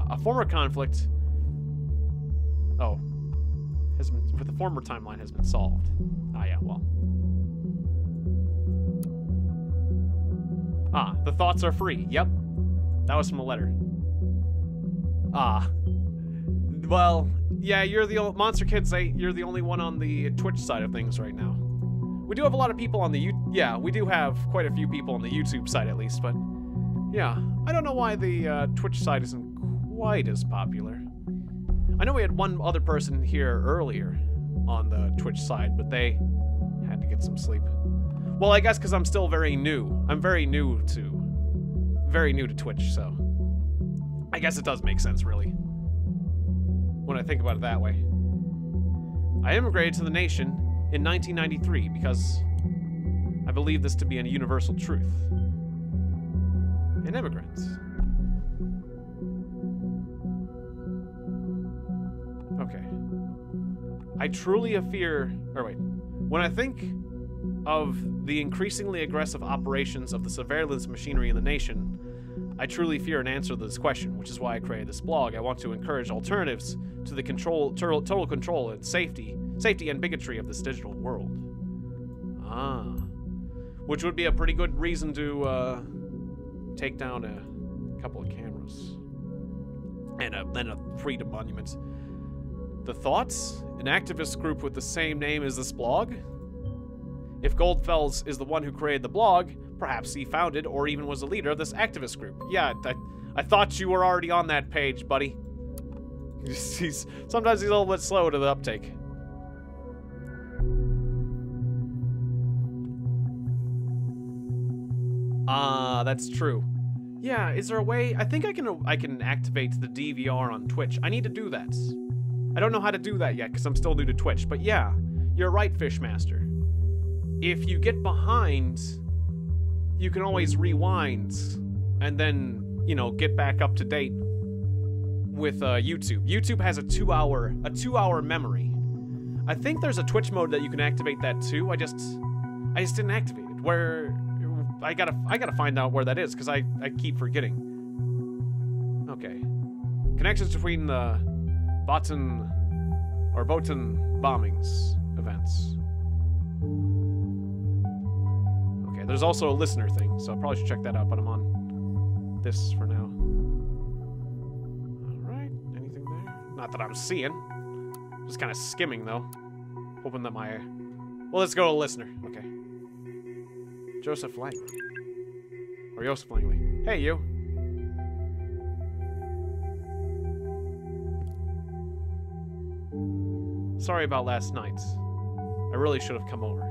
A former conflict. Oh, with the former timeline has been solved. Ah, yeah, well. Ah, the thoughts are free. Yep. That was from a letter. Ah. Well, yeah, you're the old Monster Kids 8. You're the only one on the Twitch side of things right now. We do have a lot of people on the yeah, we do have quite a few people on the YouTube side at least, but yeah, I don't know why the Twitch side isn't quite as popular. I know we had one other person here earlier on the Twitch side, but they had to get some sleep. Well, I guess because I'm still very new. I'm very new to Twitch, so I guess it does make sense, really, when I think about it that way. I immigrated to the nation in 1993 because I believe this to be a universal truth. An immigrant. Okay. I truly fear... Or wait. When I think of the increasingly aggressive operations of the surveillance machinery in the nation, I truly fear an answer to this question, which is why I created this blog. I want to encourage alternatives to the total control and safety and bigotry of this digital world. Ah. Which would be a pretty good reason to take down a couple of cameras. And a freedom monument. The Thoughts? An activist group with the same name as this blog? If Goldfells is the one who created the blog, perhaps he founded or even was a leader of this activist group. Yeah, I thought you were already on that page, buddy. Sometimes he's a little bit slow to the uptake. Ah, that's true. Yeah, is there a way? I think I can activate the DVR on Twitch. I need to do that. I don't know how to do that yet because I'm still new to Twitch, but yeah, you're right, Fishmaster. If you get behind, you can always rewind and then, you know, get back up to date with YouTube. YouTube has a 2-hour memory. I think there's a Twitch mode that you can activate that too. I just didn't activate it. Where I gotta find out where that is because I keep forgetting. Okay, connections between the Botan bombings events. Okay, there's also a listener thing, so I probably should check that out, but I'm on this for now. Alright, anything there? Not that I'm seeing. Just kind of skimming, though. Hoping that my... Well, let's go to listener. Okay. Joseph Langley. Or Joseph Langley. Hey, you. Sorry about last night. I really should have come over.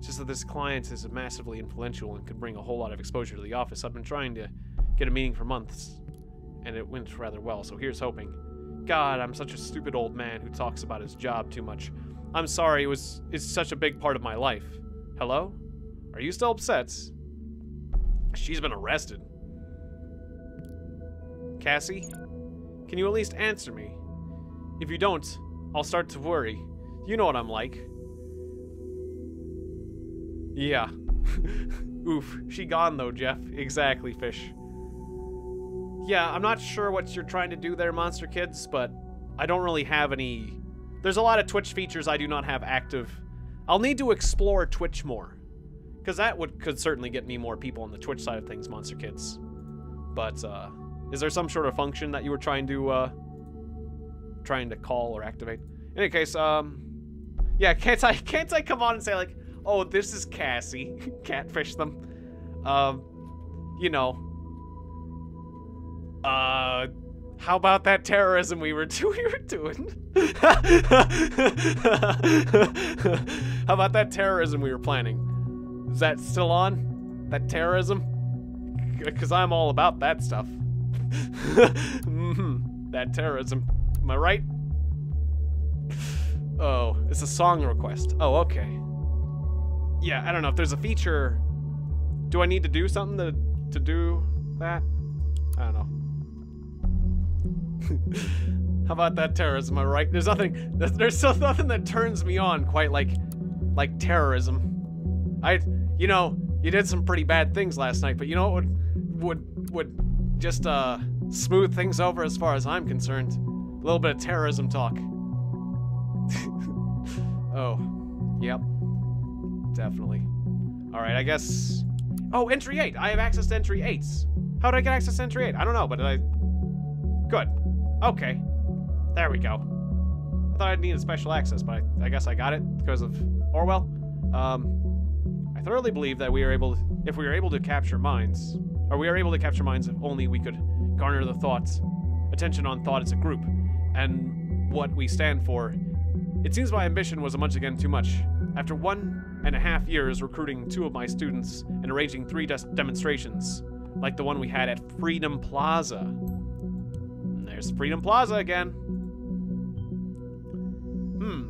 Just that this client is massively influential and could bring a whole lot of exposure to the office. I've been trying to get a meeting for months, and it went rather well, so here's hoping. God, I'm such a stupid old man who talks about his job too much. I'm sorry, it's such a big part of my life. Hello? Are you still upset? She's been arrested. Cassie? Can you at least answer me? If you don't, I'll start to worry. You know what I'm like. Yeah. Oof. She gone though, Jeff. Exactly, Fish. Yeah, I'm not sure what you're trying to do there, Monster Kids, but I don't really have any... There's a lot of Twitch features I do not have active. I'll need to explore Twitch more, because that could certainly get me more people on the Twitch side of things, Monster Kids. But, is there some sort of function that you were trying to call or activate? In any case, yeah, can't I come on and say, like, oh, this is Cassie. Catfish them. You know. How about that terrorism we were doing? How about that terrorism we were planning? Is that still on? That terrorism? Because I'm all about that stuff. That terrorism. Am I right? Oh, it's a song request. Oh, okay. Yeah, I don't know if there's a feature. Do I need to do something to do that? I don't know. How about that terrorism? Am I right? There's still nothing that turns me on quite like terrorism. You know, you did some pretty bad things last night, but you know what would just smooth things over as far as I'm concerned? A little bit of terrorism talk. Oh, yep. Definitely. Alright, I guess... Oh, entry 8! I have access to entry 8. How did I get access to entry 8? I don't know, but Good. Okay. There we go. I thought I'd need a special access, but I guess I got it because of Orwell. I thoroughly believe that if we are able to capture minds if only we could garner the attention on thought as a group, and what we stand for. It seems my ambition was once again too much. After 1.5 years recruiting 2 of my students and arranging 3 demonstrations, like the one we had at Freedom Plaza. And there's Freedom Plaza again.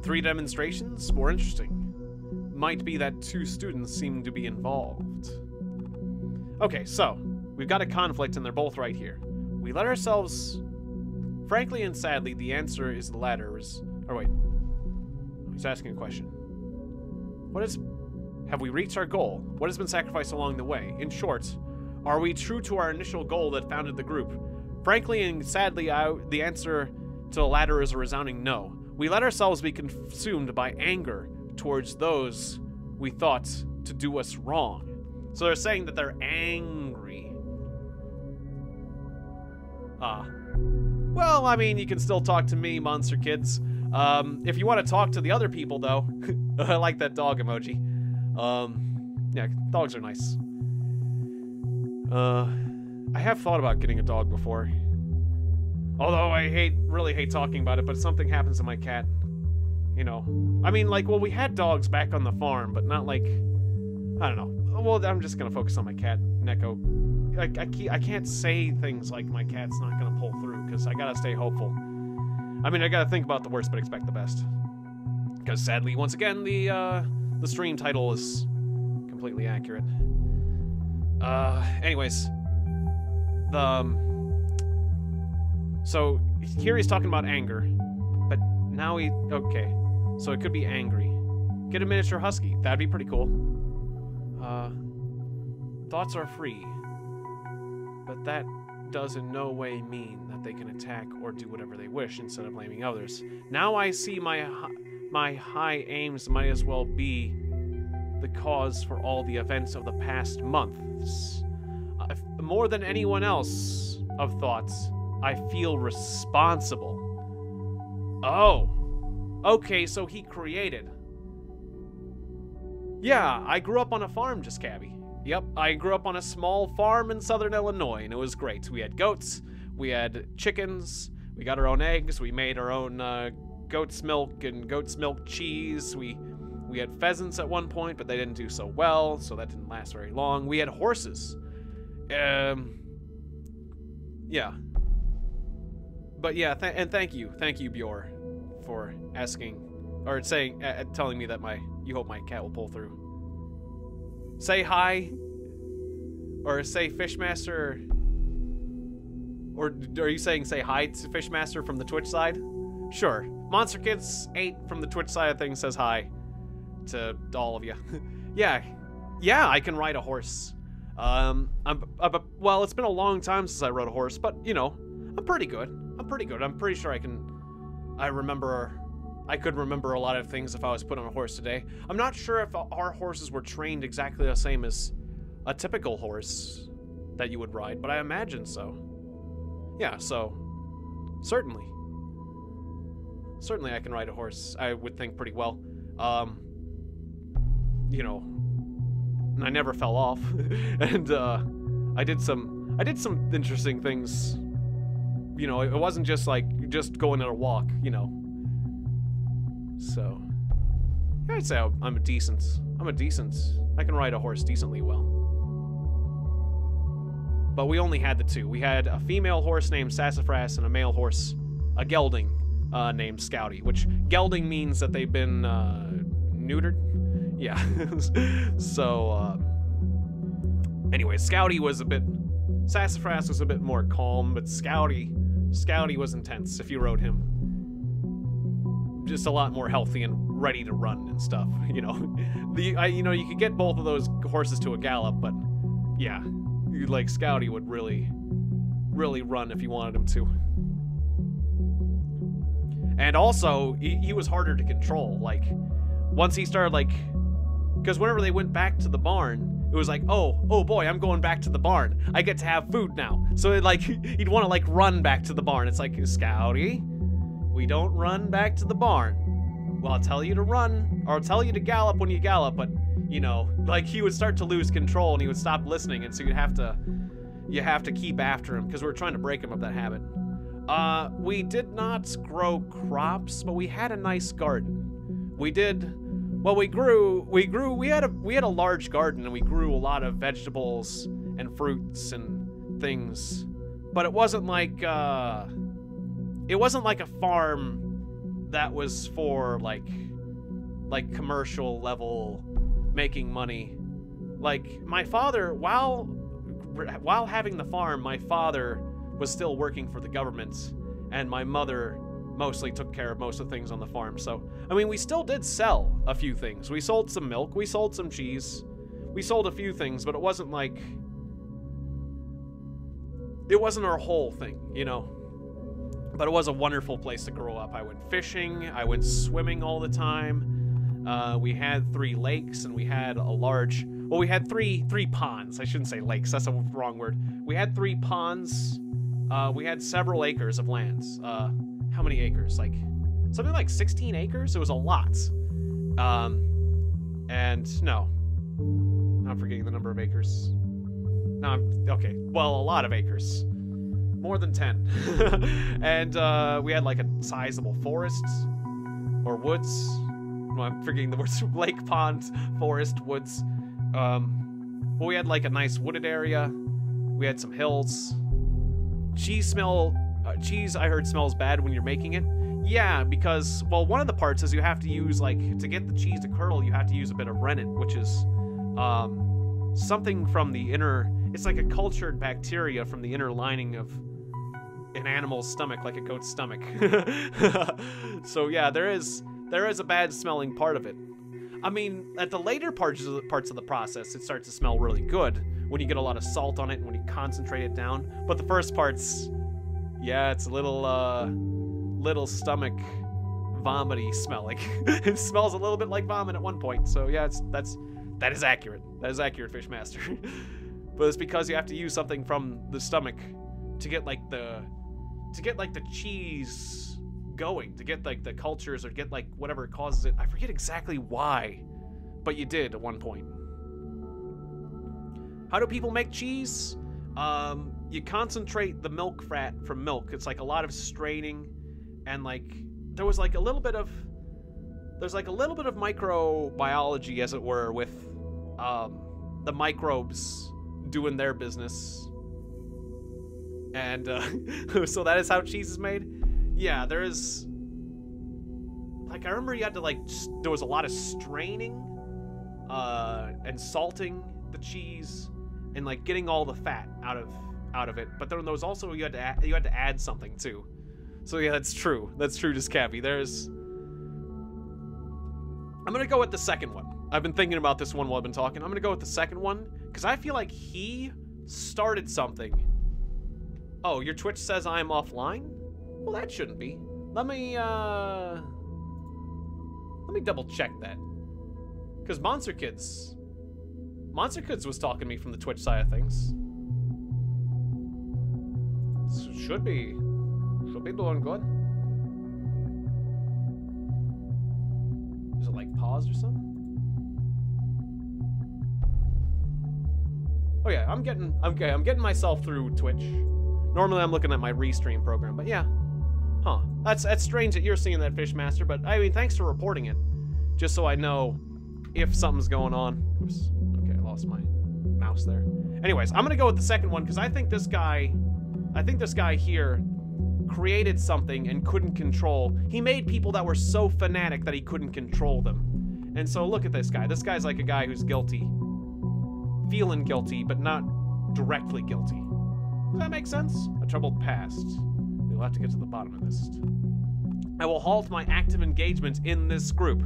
3 demonstrations? More interesting. Might be that 2 students seem to be involved. Okay, so, we've got a conflict and they're both right here. We let ourselves... Frankly and sadly, the answer is the latter. Or wait. He's asking a question. Have we reached our goal? What has been sacrificed along the way? In short, are we true to our initial goal that founded the group? Frankly and sadly, the answer to the latter is a resounding no. We let ourselves be consumed by anger towards those we thought to do us wrong. So they're saying that they're angry. Well, I mean, you can still talk to me, Monster Kids. If you want to talk to the other people, though, I like that dog emoji. Yeah, dogs are nice. I have thought about getting a dog before. Although I really hate talking about it, but something happens to my cat. You know. I mean, like, well, we had dogs back on the farm, but not like... I don't know. Well, I'm just gonna focus on my cat, Neko. I can't say things like my cat's not gonna pull through, because I gotta stay hopeful. I mean, I gotta think about the worst, but expect the best. Because sadly, once again, the stream title is completely accurate. Anyways. So, here he's talking about anger. But now okay. So it could be angry. Get a miniature husky. That'd be pretty cool. Thoughts are free. But that does in no way mean that they can attack or do whatever they wish instead of blaming others. Now I see my high aims might as well be the cause for all the events of the past months. More than anyone else of thoughts, I feel responsible. Oh. Okay, so he created. Yeah, I grew up on a farm, just Cabby. Yep, I grew up on a small farm in southern Illinois, and it was great. We had goats, we had chickens, we got our own eggs, we made our own goat's milk and goat's milk cheese. We had pheasants at one point, but they didn't do so well, so that didn't last very long. We had horses. Yeah. But yeah, and thank you, Bjor, for asking, or saying, telling me that you hope my cat will pull through. Say hi, or say Fishmaster, or are you saying say hi to Fishmaster from the Twitch side? Sure. Monster Kids 8 from the Twitch side of things says hi to all of you. Yeah, I can ride a horse. Well, it's been a long time since I rode a horse, but you know, I'm pretty good. I'm pretty sure I could remember a lot of things if I was put on a horse today. I'm not sure if our horses were trained exactly the same as a typical horse that you would ride, but I imagine so. Yeah, so certainly I can ride a horse. I would think pretty well. You know, and I never fell off, and I did some interesting things. You know, it wasn't just like just going on a walk, you know. So yeah, I'd say I can ride a horse decently well. But we only had the two. We had a female horse named Sassafras and a male horse, a gelding, named Scouty, which gelding means that they've been neutered. Yeah. So anyway, Scouty was Sassafras was a bit more calm, but Scouty was intense if you rode him. Just a lot more healthy and ready to run and stuff, you know. You could get both of those horses to a gallop, but yeah, like Scouty would really run if you wanted him to. And also, he was harder to control. Like, once he started, like, because whenever they went back to the barn, it was like, oh boy, I'm going back to the barn. I get to have food now. So he'd want to like run back to the barn. It's like, Scouty, we don't run back to the barn. Well, I'll tell you to run, or I'll tell you to gallop when you gallop, but you know, like he would start to lose control and he would stop listening, and so you have to keep after him because we were trying to break him of that habit. We did not grow crops, but we had a nice garden. We had a large garden, and we grew a lot of vegetables and fruits and things, but it wasn't like a farm that was for like commercial level making money. Like my father, while having the farm, my father was still working for the government, and my mother mostly took care of most of the things on the farm. So, I mean, we still did sell a few things. We sold some milk, we sold some cheese, we sold a few things, but it wasn't our whole thing, you know? But it was a wonderful place to grow up. I went fishing, I went swimming all the time. We had 3 lakes, and we had we had three ponds. I shouldn't say lakes, that's a wrong word. We had 3 ponds. We had several acres of lands. How many acres? Like, something like 16 acres? It was a lot. And no. I'm forgetting the number of acres. No, okay. Well, a lot of acres. More than 10. And we had like a sizable forest or woods. No, I'm forgetting the words. Lake, pond, forest, woods. Well, we had like a nice wooded area. We had some hills. Cheese, I heard, smells bad when you're making it. Yeah, because, well, one of the parts is you have to use, like, to get the cheese to curdle, you have to use a bit of rennet, which is something from the inner, it's like a cultured bacteria from the inner lining of an animal's stomach, like a goat's stomach. So yeah, there is a bad smelling part of it. I mean, at the later parts of the process, it starts to smell really good when you get a lot of salt on it and when you concentrate it down. But the first parts, yeah, it's a little stomach vomity smelling. It smells a little bit like vomit at one point. So yeah, that is accurate. That is accurate, Fishmaster. But it's because you have to use something from the stomach to get like the cheese going, to get like the cultures or get like whatever causes it. I forget exactly why, but you did at one point. How do people make cheese? You concentrate the milk fat from milk. It's like a lot of straining, and like there's like a little bit of microbiology, as it were, with the microbes doing their business. And so that is how cheese is made. Yeah, there is. Like I remember you had to there was a lot of straining, and salting the cheese, and like getting all the fat out of it. But then there was also you had to add something too. So yeah, that's true. That's true, just Cappy. I'm gonna go with the second one. I've been thinking about this one while I've been talking. I'm gonna go with the second one because I feel like he started something. Oh, your Twitch says I'm offline? Well, that shouldn't be. Let me double check that. Because Monster Kids was talking to me from the Twitch side of things. Should be doing good. Is it like paused or something? Oh yeah, I'm getting myself through Twitch. Normally I'm looking at my restream program, but yeah. Huh. That's strange that you're seeing that, Fishmaster, but I mean, thanks for reporting it. Just so I know if something's going on. Oops. Okay, I lost my mouse there. Anyways, I'm gonna go with the second one because I think this guy here created something and couldn't control. He made people that were so fanatic that he couldn't control them. And so look at this guy. This guy's like a guy who's guilty. Feeling guilty, but not directly guilty. Does that make sense? A troubled past. We'll have to get to the bottom of this. I will halt my active engagement in this group.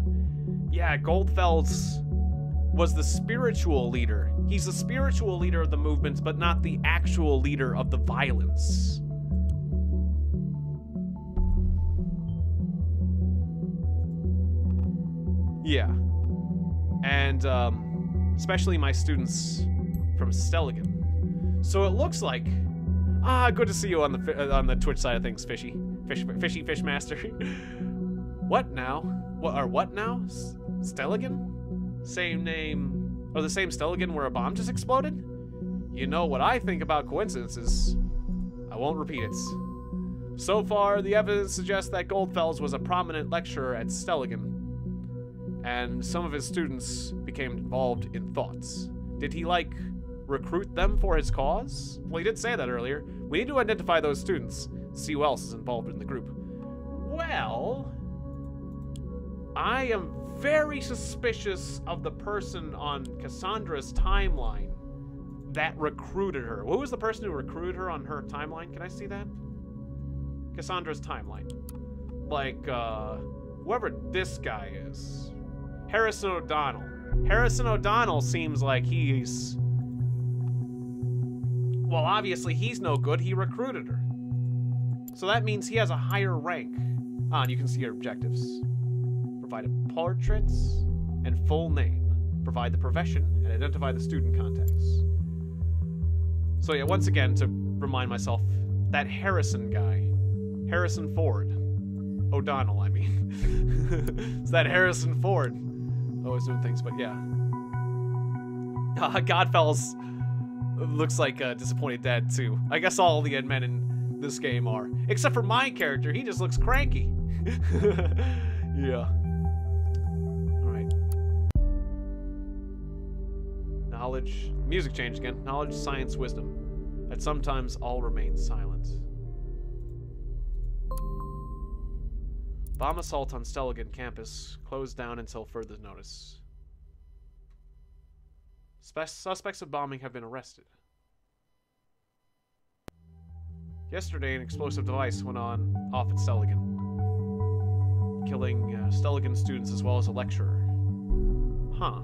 Yeah, Goldfels was the spiritual leader. He's the spiritual leader of the movement, but not the actual leader of the violence. Yeah. And, especially my students from Stelligan. So it looks like... good to see you on the Twitch side of things, Fishy Fishmaster. What now? What now? Stelligan? Same name, or the same Stelligan where a bomb just exploded? You know what I think about coincidences. I won't repeat it. So far, the evidence suggests that Goldfels was a prominent lecturer at Stelligan, and some of his students became involved in thoughts. Did he, like, recruit them for his cause? Well, he did say that earlier. We need to identify those students, see who else is involved in the group. Well, I am very suspicious of the person on Cassandra's timeline that recruited her. Who was the person who recruited her on her timeline? Can I see that? Cassandra's timeline. Like, whoever this guy is. Harrison O'Donnell. Harrison O'Donnell seems like he's... Well, obviously he's no good. He recruited her. So that means he has a higher rank. And you can see your objectives. Provide a portrait and full name. Provide the profession and identify the student contacts. So yeah, once again, to remind myself, that Harrison guy. Harrison Ford. O'Donnell, I mean. It's that Harrison Ford. Always doing things, but yeah. Godfellas looks like a disappointed dad, too. I guess all the men in this game are. Except for my character, he just looks cranky. Yeah. Alright. Knowledge. Music changed again. Knowledge, science, wisdom. And sometimes all remain silent. Bomb assault on Stelligan campus. Closed down until further notice. Suspects of bombing have been arrested. Yesterday, an explosive device went off at Stelligan, killing Stelligan students as well as a lecturer. Huh.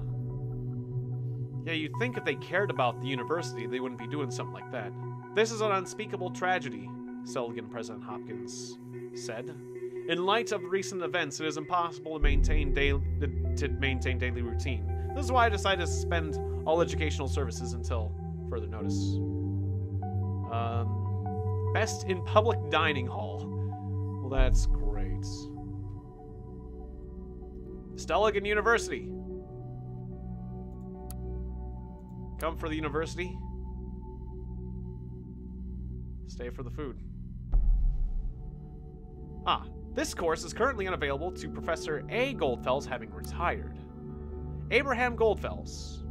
Yeah, you'd think if they cared about the university, they wouldn't be doing something like that. This is an unspeakable tragedy, Stelligan President Hopkins said. In light of recent events, it is impossible to maintain daily routine. This is why I decided to suspend all educational services until further notice. Best in public dining hall. Well, that's great. Stelligan University. Come for the university. Stay for the food. Ah, this course is currently unavailable to Professor A. Goldfels, having retired. Abraham Goldfels.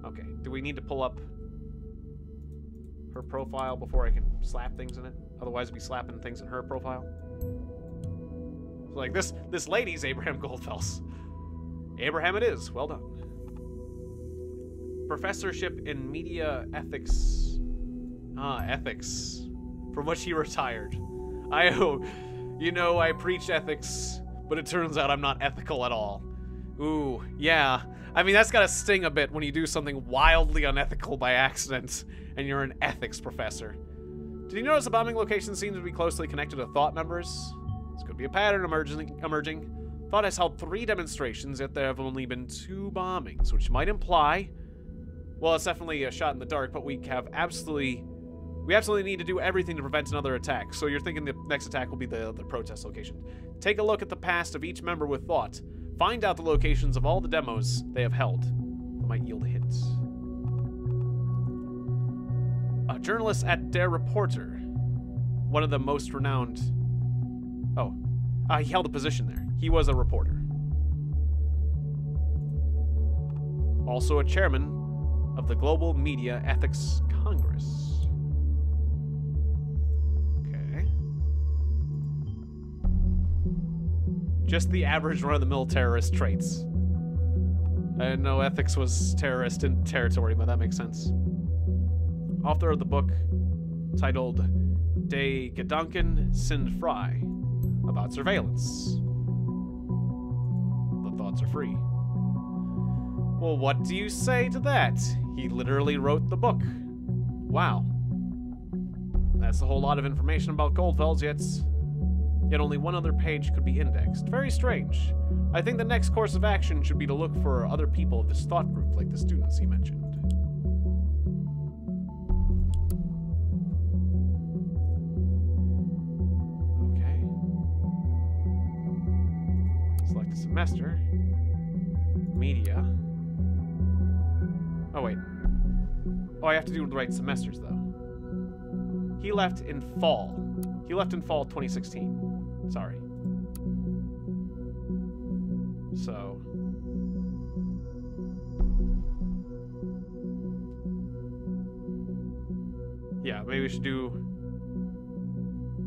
Okay, do we need to pull up her profile before I can slap things in it? Otherwise, I'd be slapping things in her profile. Like, this lady's Abraham Goldfels. Abraham it is. Well done. Professorship in Media Ethics. Ah, ethics. From which he retired. You know, I preach ethics, but it turns out I'm not ethical at all. Ooh, yeah. I mean, that's gotta sting a bit when you do something wildly unethical by accident, and you're an ethics professor. Did you notice the bombing location seems to be closely connected to Thought members? This could be a pattern emerging. Thought has held 3 demonstrations, yet there have only been 2 bombings, which might imply... Well, it's definitely a shot in the dark, but we absolutely need to do everything to prevent another attack. So you're thinking the next attack will be the protest location. Take a look at the past of each member with Thought. Find out the locations of all the demos they have held. That might yield a hint. A journalist at Der Reporter. One of the most renowned... Oh. He held a position there. He was a reporter. Also a chairman of the Global Media Ethics Congress. Okay. Just the average run-of-the-mill terrorist traits. I didn't know ethics was terrorist in territory, but that makes sense. Author of the book titled De Gedanken sind frei, about surveillance. The thoughts are free. Well, what do you say to that? He literally wrote the book. Wow. That's a whole lot of information about Goldfels, yet only one other page could be indexed. Very strange. I think the next course of action should be to look for other people of this thought group, like the students he mentioned. Okay. Select a semester. Media. Oh, wait. Oh, I have to do the right semesters, though. He left in fall. He left in fall 2016. Sorry. So... yeah, maybe we should do...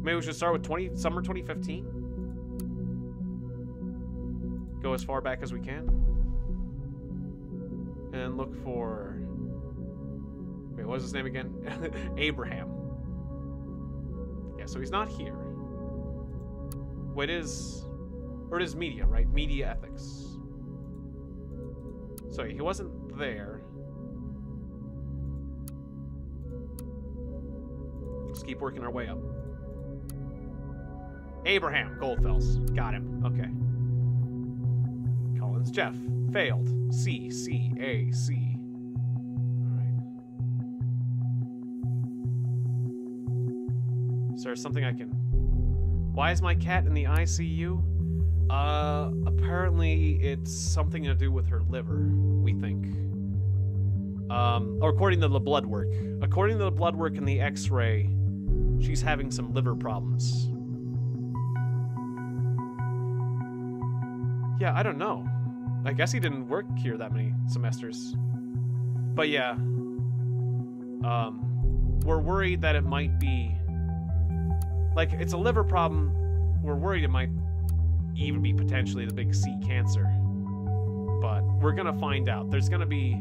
Maybe we should start with summer 2015? Go as far back as we can? And look for... Wait, what was his name again? Abraham. Yeah, so he's not here. What is... Or it is media, right? Media ethics. So he wasn't there. Let's keep working our way up. Abraham Goldfels. Got him. Okay. Collins Jeff. Failed. C, C, A, C. Alright. Is there something I can... Why is my cat in the ICU? Apparently it's something to do with her liver, we think. Or according to the blood work. According to the blood work and the x-ray, she's having some liver problems. Yeah, I don't know. I guess he didn't work here that many semesters. But yeah. We're worried that it might be... Like, it's a liver problem. We're worried it might even be potentially the big C cancer. But we're gonna find out. There's gonna be...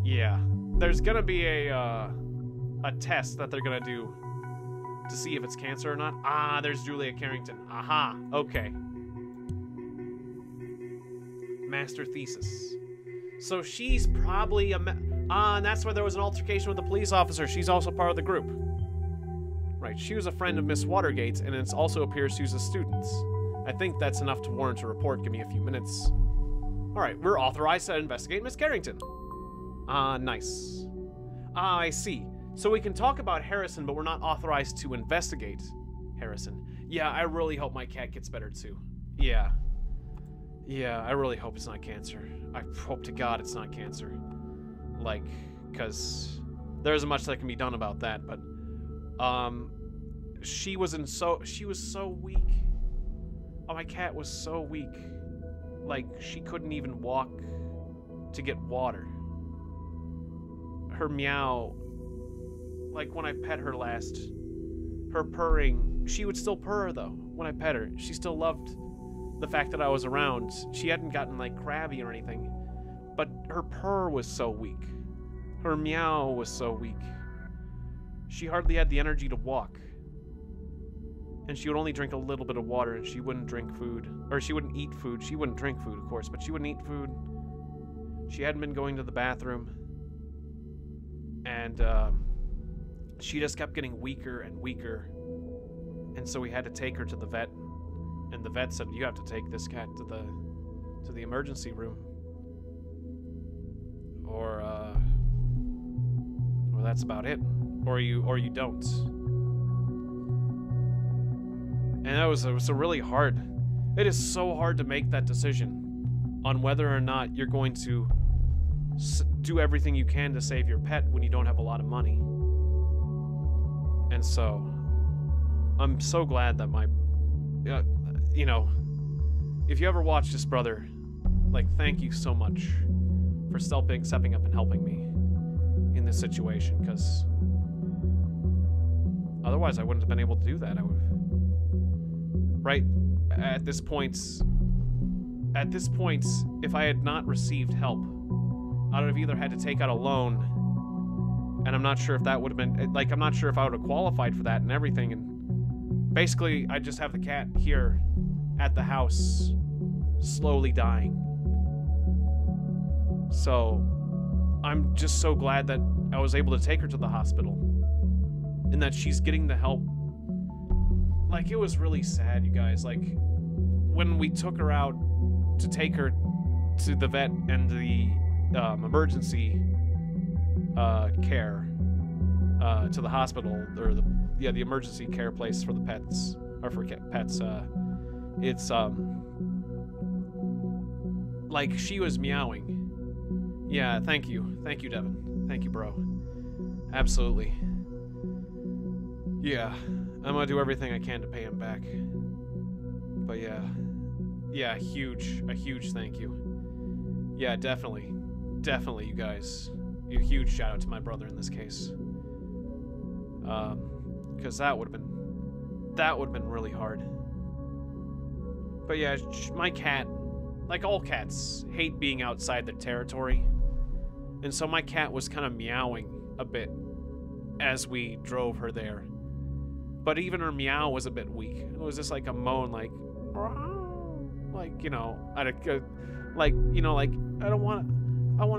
Yeah. There's gonna be a test that they're gonna do to see if it's cancer or not. Ah, there's Julia Carrington. Aha. Okay. Master thesis. So she's probably and that's why there was an altercation with the police officer. She's also part of the group. Right, she was a friend of Miss Watergate's, and it also appears she's a student. I think that's enough to warrant a report. Give me a few minutes. Alright, we're authorized to investigate Miss Carrington. Nice. I see. So we can talk about Harrison, but we're not authorized to investigate Harrison. Yeah, I really hope my cat gets better too. Yeah. Yeah, I really hope it's not cancer. I hope to God it's not cancer. Like, because there isn't much that can be done about that. But she was so weak. Oh, my cat was so weak. Like, she couldn't even walk to get water. Her meow, like when I pet her last, her purring, she would still purr though when I pet her. She still loved the fact that I was around. She hadn't gotten like crabby or anything, but her purr was so weak. Her meow was so weak. She hardly had the energy to walk. And she would only drink a little bit of water, and she wouldn't drink food. Or she wouldn't eat food. She wouldn't drink food, of course, but she wouldn't eat food. She hadn't been going to the bathroom. And she just kept getting weaker and weaker. And so we had to take her to the vet. And the vet said, you have to take this cat to the emergency room. Or that's about it. Or you don't. And it was really hard. It is so hard to make that decision on whether or not you're going to do everything you can to save your pet when you don't have a lot of money. And so, I'm so glad that my, you know, if you ever watch this, brother, like, thank you so much for stepping up and helping me in this situation, because otherwise I wouldn't have been able to do that. I would have. Right at this point, if I had not received help, I would have either had to take out a loan, and I'm not sure if that would have been, like, I'm not sure if I would have qualified for that and everything, and basically I just have the cat here at the house, slowly dying. So I'm just so glad that I was able to take her to the hospital, and that she's getting the help. Like, it was really sad, you guys. Like, when we took her out to take her to the vet and the emergency care, to the hospital, or the emergency care place for the pets, or for pets, it's, like, she was meowing. Yeah, thank you, Devin. Thank you, bro. Absolutely. Yeah. I'm gonna do everything I can to pay him back. But yeah, a huge thank you. Yeah, definitely, you guys. A huge shout out to my brother in this case. Because that would have been really hard. But yeah, my cat, like all cats, hate being outside their territory. And so my cat was kind of meowing a bit as we drove her there. But even her meow was a bit weak. It was just like a moan, like, you know, like, you know, like, I want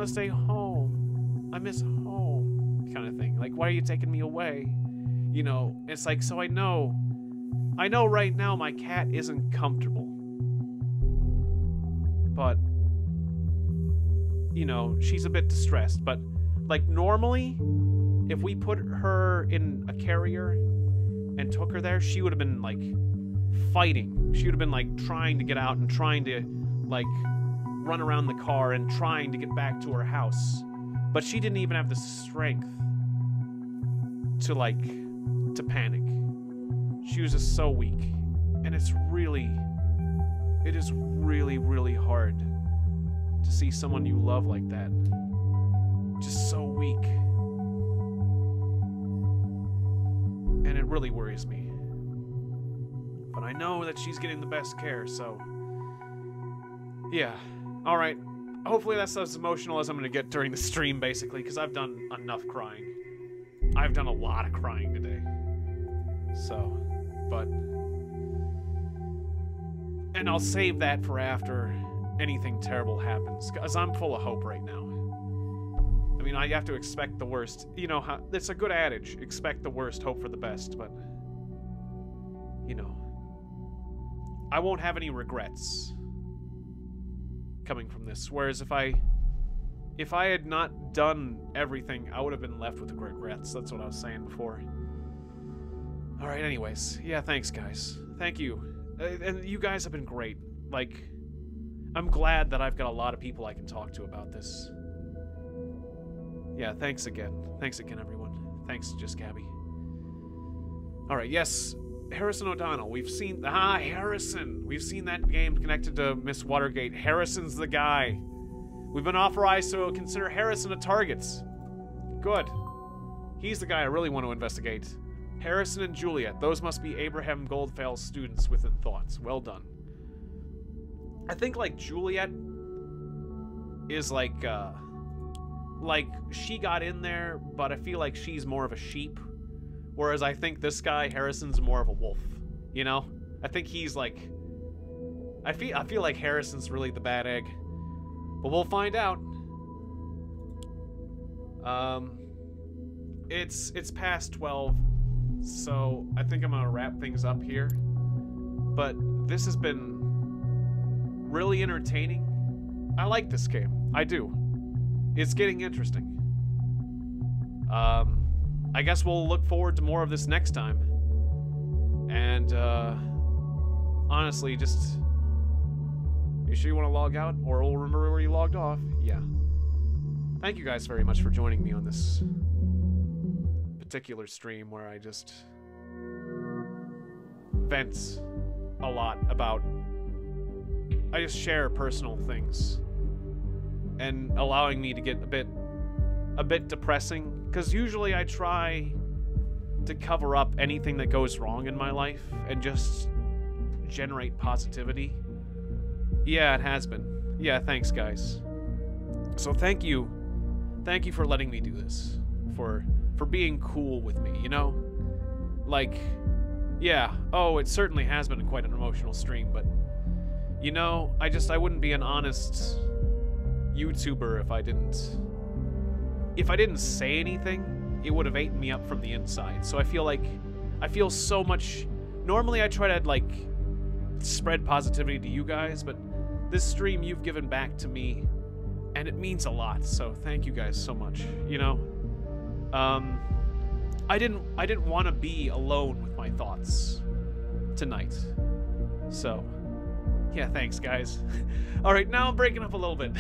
to stay home. I miss home, kind of thing. Like, why are you taking me away? You know, it's like, so I know right now my cat isn't comfortable. But, you know, she's a bit distressed. But, like, normally, if we put her in a carrier and took her there, she would have been, like, fighting. She would have been, like, trying to get out and trying to, like, run around the car and trying to get back to her house. But she didn't even have the strength to, like, to panic. She was just so weak. And it is really, really hard to see someone you love like that just so weak. And it really worries me. But I know that she's getting the best care, so... yeah. Alright. Hopefully that's as emotional as I'm going to get during the stream, basically, because I've done enough crying. I've done a lot of crying today. So, but... and I'll save that for after anything terrible happens, because I'm full of hope right now. I mean, I have to expect the worst. You know, how, it's a good adage. Expect the worst, hope for the best, but... you know... I won't have any regrets coming from this. Whereas if I had not done everything, I would have been left with regrets. That's what I was saying before. Alright, anyways. Yeah, thanks, guys. Thank you. And you guys have been great. Like, I'm glad that I've got a lot of people I can talk to about this. Yeah, thanks again. Thanks again, everyone. Thanks, Just Gabby. Alright, yes, Harrison O'Donnell. We've seen... Ah, Harrison! We've seen that game connected to Miss Watergate. Harrison's the guy. We've been authorized to consider Harrison a target. Good. He's the guy I really want to investigate. Harrison and Juliet. Those must be Abraham Goldfell's students within thoughts. Well done. I think, like, Juliet is, like, she got in there, but I feel like she's more of a sheep. Whereas I think this guy, Harrison's more of a wolf. You know? I think he's, like... I feel like Harrison's really the bad egg. But we'll find out. It's past 12, so I think I'm gonna wrap things up here. But this has been really entertaining. I like this game. I do. It's getting interesting. I guess we'll look forward to more of this next time. And, honestly, just... You sure you want to log out? Or we'll remember where you logged off? Yeah. Thank you guys very much for joining me on this particular stream where I just vent a lot about... I just share personal things. And allowing me to get a bit depressing. Because usually I try to cover up anything that goes wrong in my life and just generate positivity. Yeah, it has been. Yeah, thanks, guys. So thank you. Thank you for letting me do this. For being cool with me, you know? Like, yeah. Oh, it certainly has been quite an emotional stream, but... You know, I wouldn't be an honest YouTuber if I didn't say anything. It would have eaten me up from the inside. So I feel so much... Normally I try to, like, spread positivity to you guys, but this stream you've given back to me, and it means a lot, so thank you guys so much, you know? I didn't want to be alone with my thoughts tonight, so... Yeah, thanks, guys. Alright, now I'm breaking up a little bit.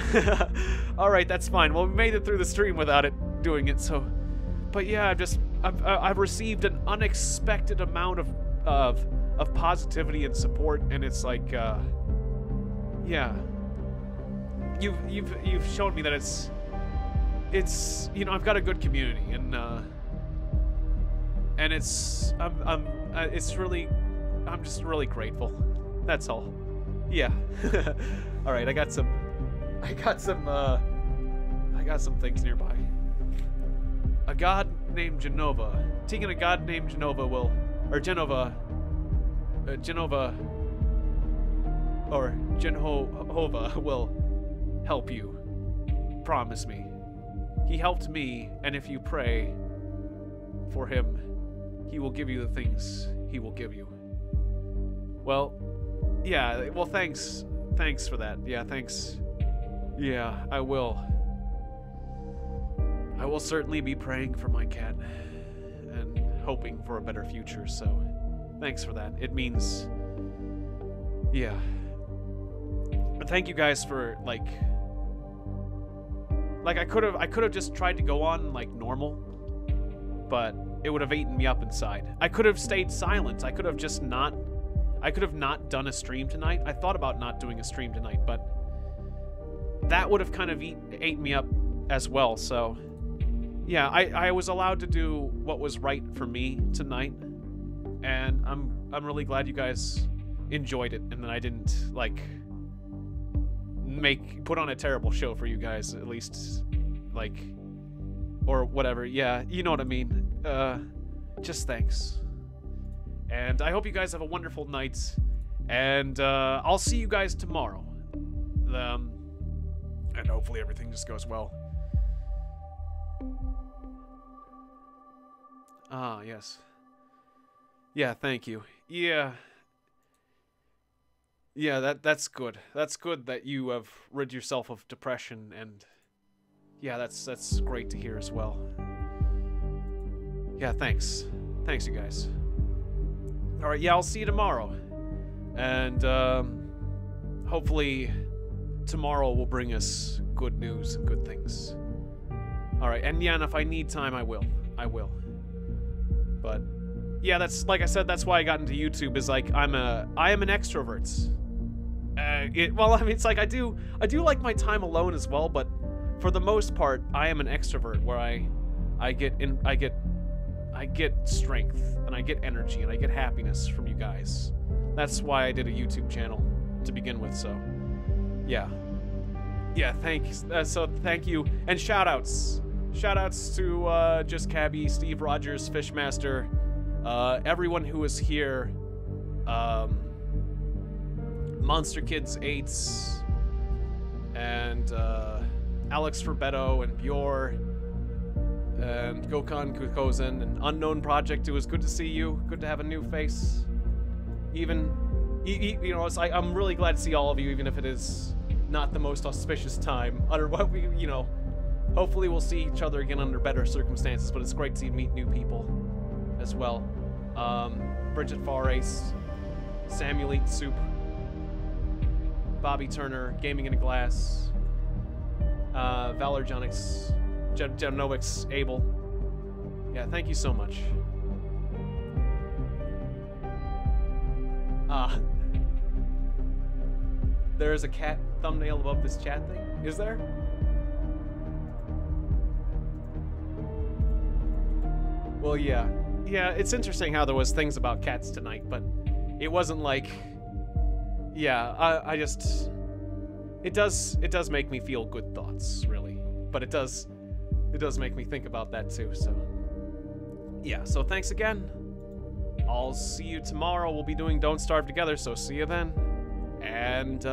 Alright, that's fine. Well, we made it through the stream without it doing it, so... But yeah, I've received an unexpected amount of positivity and support, and it's like, yeah. You've shown me that it's, you know, I've got a good community, and it's really, I'm just really grateful. That's all. Yeah. All right, I got some things nearby. A god named Genova. Tiegon, a god named Genova will, or Genova, or Jehovah will help you. Promise me. He helped me, and if you pray for him, he will give you the things he will give you. Well, yeah, well, thanks for that. Yeah, thanks. Yeah, I will. I will certainly be praying for my cat and hoping for a better future, so thanks for that. It means, yeah. But thank you guys for, like I could have just tried to go on like normal, but it would have eaten me up inside. I could have stayed silent. I could have not done a stream tonight. I thought about not doing a stream tonight, but that would have kind of ate me up as well. So yeah, I was allowed to do what was right for me tonight, and I'm really glad you guys enjoyed it, and that I didn't like put on a terrible show for you guys, at least, like, or whatever. Yeah, you know what I mean. Just thanks. And I hope you guys have a wonderful night, and I'll see you guys tomorrow. And hopefully everything just goes well. Ah, yes. Yeah, thank you. Yeah. Yeah, that's good. That's good that you have rid yourself of depression, and yeah, that's great to hear as well. Yeah, thanks. Thanks, you guys. Alright, yeah, I'll see you tomorrow. And, hopefully tomorrow will bring us good news and good things. Alright, and yeah, and if I need time, I will. I will. But, yeah, that's, like I said, that's why I got into YouTube, is like, I am an extrovert. Well, I mean, it's like, I do like my time alone as well, but for the most part, I am an extrovert, where I get strength, and I get energy, and I get happiness from you guys. That's why I did a YouTube channel to begin with, so, yeah. Yeah, thanks. So thank you, and shout-outs. Shout-outs to, Just Cabby, Steve Rogers, Fishmaster, everyone who was here, Monster Kids 8, and, Alex Forbetto, and Bjor, and Gokhan Kukozen, and Unknown Project. It was good to see you. Good to have a new face. Even, you know, I'm really glad to see all of you, even if it is not the most auspicious time. Under what we, you know, hopefully we'll see each other again under better circumstances, but it's great to meet new people as well. Bridget Farace, Samuel Eat Soup, Bobby Turner, Gaming in a Glass, Valorjonics, Genovix, Abel. Yeah, thank you so much. There is a cat thumbnail above this chat thing? Is there? Well, yeah. Yeah, it's interesting how there was things about cats tonight, but it wasn't like... Yeah, I just... It does make me feel good thoughts, really. But it does make me think about that too, so... Yeah, so thanks again. I'll see you tomorrow. We'll be doing Don't Starve together, so see you then. And,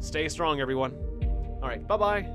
stay strong, everyone. Alright, bye-bye.